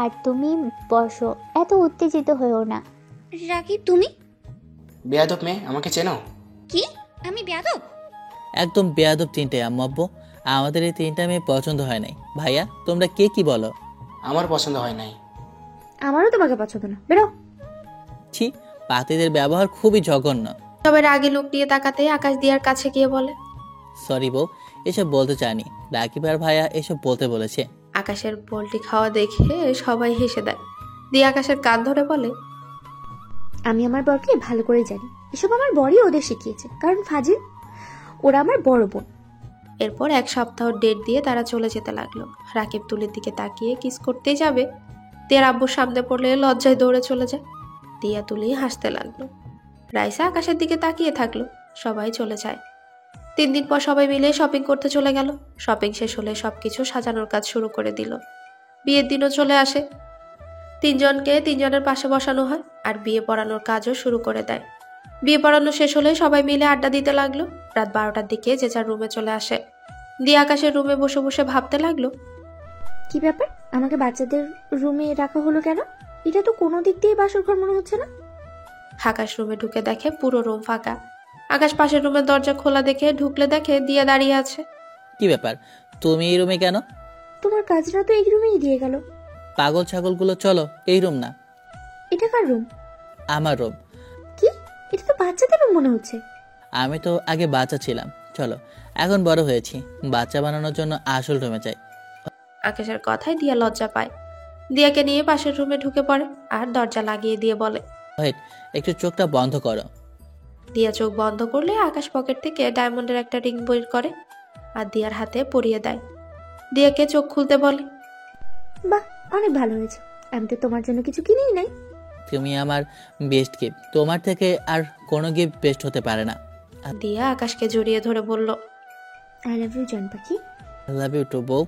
I: আর তুমি বসো, এত উত্তেজিত হয়েও না।
D: রাকিব, তুমি?
H: বেয়াদব মেয়ে, আমাকে চেনো?
D: কি? আমি বেয়াদব?
B: একদম বেয়াদব 3টাই আম্মু আব্বু। আমাদের এই 3টা মেয়ে পছন্দ হয় নাই। ভাইয়া, তোমরা কে কি বলো?
H: আমার পছন্দ হয় নাই।
A: আমারও তোমাকে পছন্দ না, বেরো।
B: ছি, পাতিদের ব্যবহার খুবই জঘন্য।
C: সবাই রাগে লুক নিয়ে তাকাতে আকাশ দিয়ার কাছে গিয়ে বলে,
B: সরি বউ, এসব বলতে চাইনি। রাকিব আর ভাইয়া এসব বলতে বলেছে।
C: আকাশের পোল্ট্রি খাওয়া দেখে সবাই হেসে দেয়। দিয়ে আকাশের কান ধরে বলে,
A: আমি আমার বরকে ভালো করে জানি, এসব আমার বরই ওদের শিখিয়েছে, কারণ ফাজিল ওরা আমার বড় বোন।
C: এরপর 1 সপ্তাহ ডেট দিয়ে তারা চলে যেতে লাগলো। রাকিব তুলির দিকে তাকিয়ে কিস করতেই যাবে, দিয়ার আব্বুর সামনে পড়লে লজ্জায় দৌড়ে চলে যায়। দিয়া তুলি হাসতে লাগলো। রাইসা আকাশের দিকে তাকিয়ে থাকলো। সবাই চলে যায়। 3 দিন পর সবাই মিলে শপিং করতে চলে গেল। শপিং শেষ হলে সবকিছু সাজানোর কাজ শুরু করে দিল। বিয়ের দিনও চলে আসে। 3 জনকে 3 জনের পাশে বসানো হয় আর বিয়ে পড়ানোর কাজও শুরু করে দেয়। বিয়ে পড়ানো শেষ হলে সবাই মিলে আড্ডা দিতে লাগলো। রাত 12টার দিকে যে যার রুমে চলে আসে। দিয়ে আকাশের রুমে বসে বসে ভাবতে লাগলো,
A: কি ব্যাপার, আমাকে বাচ্চাদের রুমে রাখা হলো কেন? এটা তো কোনো দিক দিয়ে বাসর ঘর মনে হচ্ছে না।
C: আকাশ রুমে ঢুকে দেখে পুরো রুম ফাঁকা। আকাশ পাশের রুমের দরজা খোলা দেখে ঢুকলে দেখে দিয়া দাঁড়িয়ে আছে।
B: কি ব্যাপার, তুমি এই রুমে কেন?
A: তোমার কাজরা তো এই রুমেই দিয়ে গেল।
B: পাগল ছাগলগুলো, চলো, এই রুম না।
A: এটা কার রুম?
B: আমার রুম।
A: কি? এটা তো বাচ্চাদের রুম মনে হচ্ছে।
B: আমি তো আগে বাচ্চা ছিলাম, চলো, এখন বড় হয়েছি, বাচ্চা বানানোর জন্য আসল রুমে যাই।
C: আকাশের কথায় দিয়া লজ্জা পায়। দিয়াকে নিয়ে পাশের রুমে ঢুকে পড়ে আর দরজা লাগিয়ে দিয়ে বলে,
B: ওয়েট, একটু চোখটা বন্ধ করো।
C: দিয়া চোখ বন্ধ করলে আকাশ পকেট থেকে ডায়মন্ডের একটা রিং বের করে আর দিয়ার হাতে পরিয়ে দেয়। দিয়াকে চোখ খুলতে বলে,
A: বাহ, অনেক ভালো হয়েছে, আমি তো তোমার জন্য কিছু কিনেই নাই।
B: তুমি আমার বেস্ট গিফট, তোমার থেকে আর কোনো গিফট বেস্ট হতে পারে না।
C: দিয়া আকাশকে জড়িয়ে ধরে বলল,
A: আই লাভ ইউ জান পাখি।
B: আই লাভ ইউ টু বউ।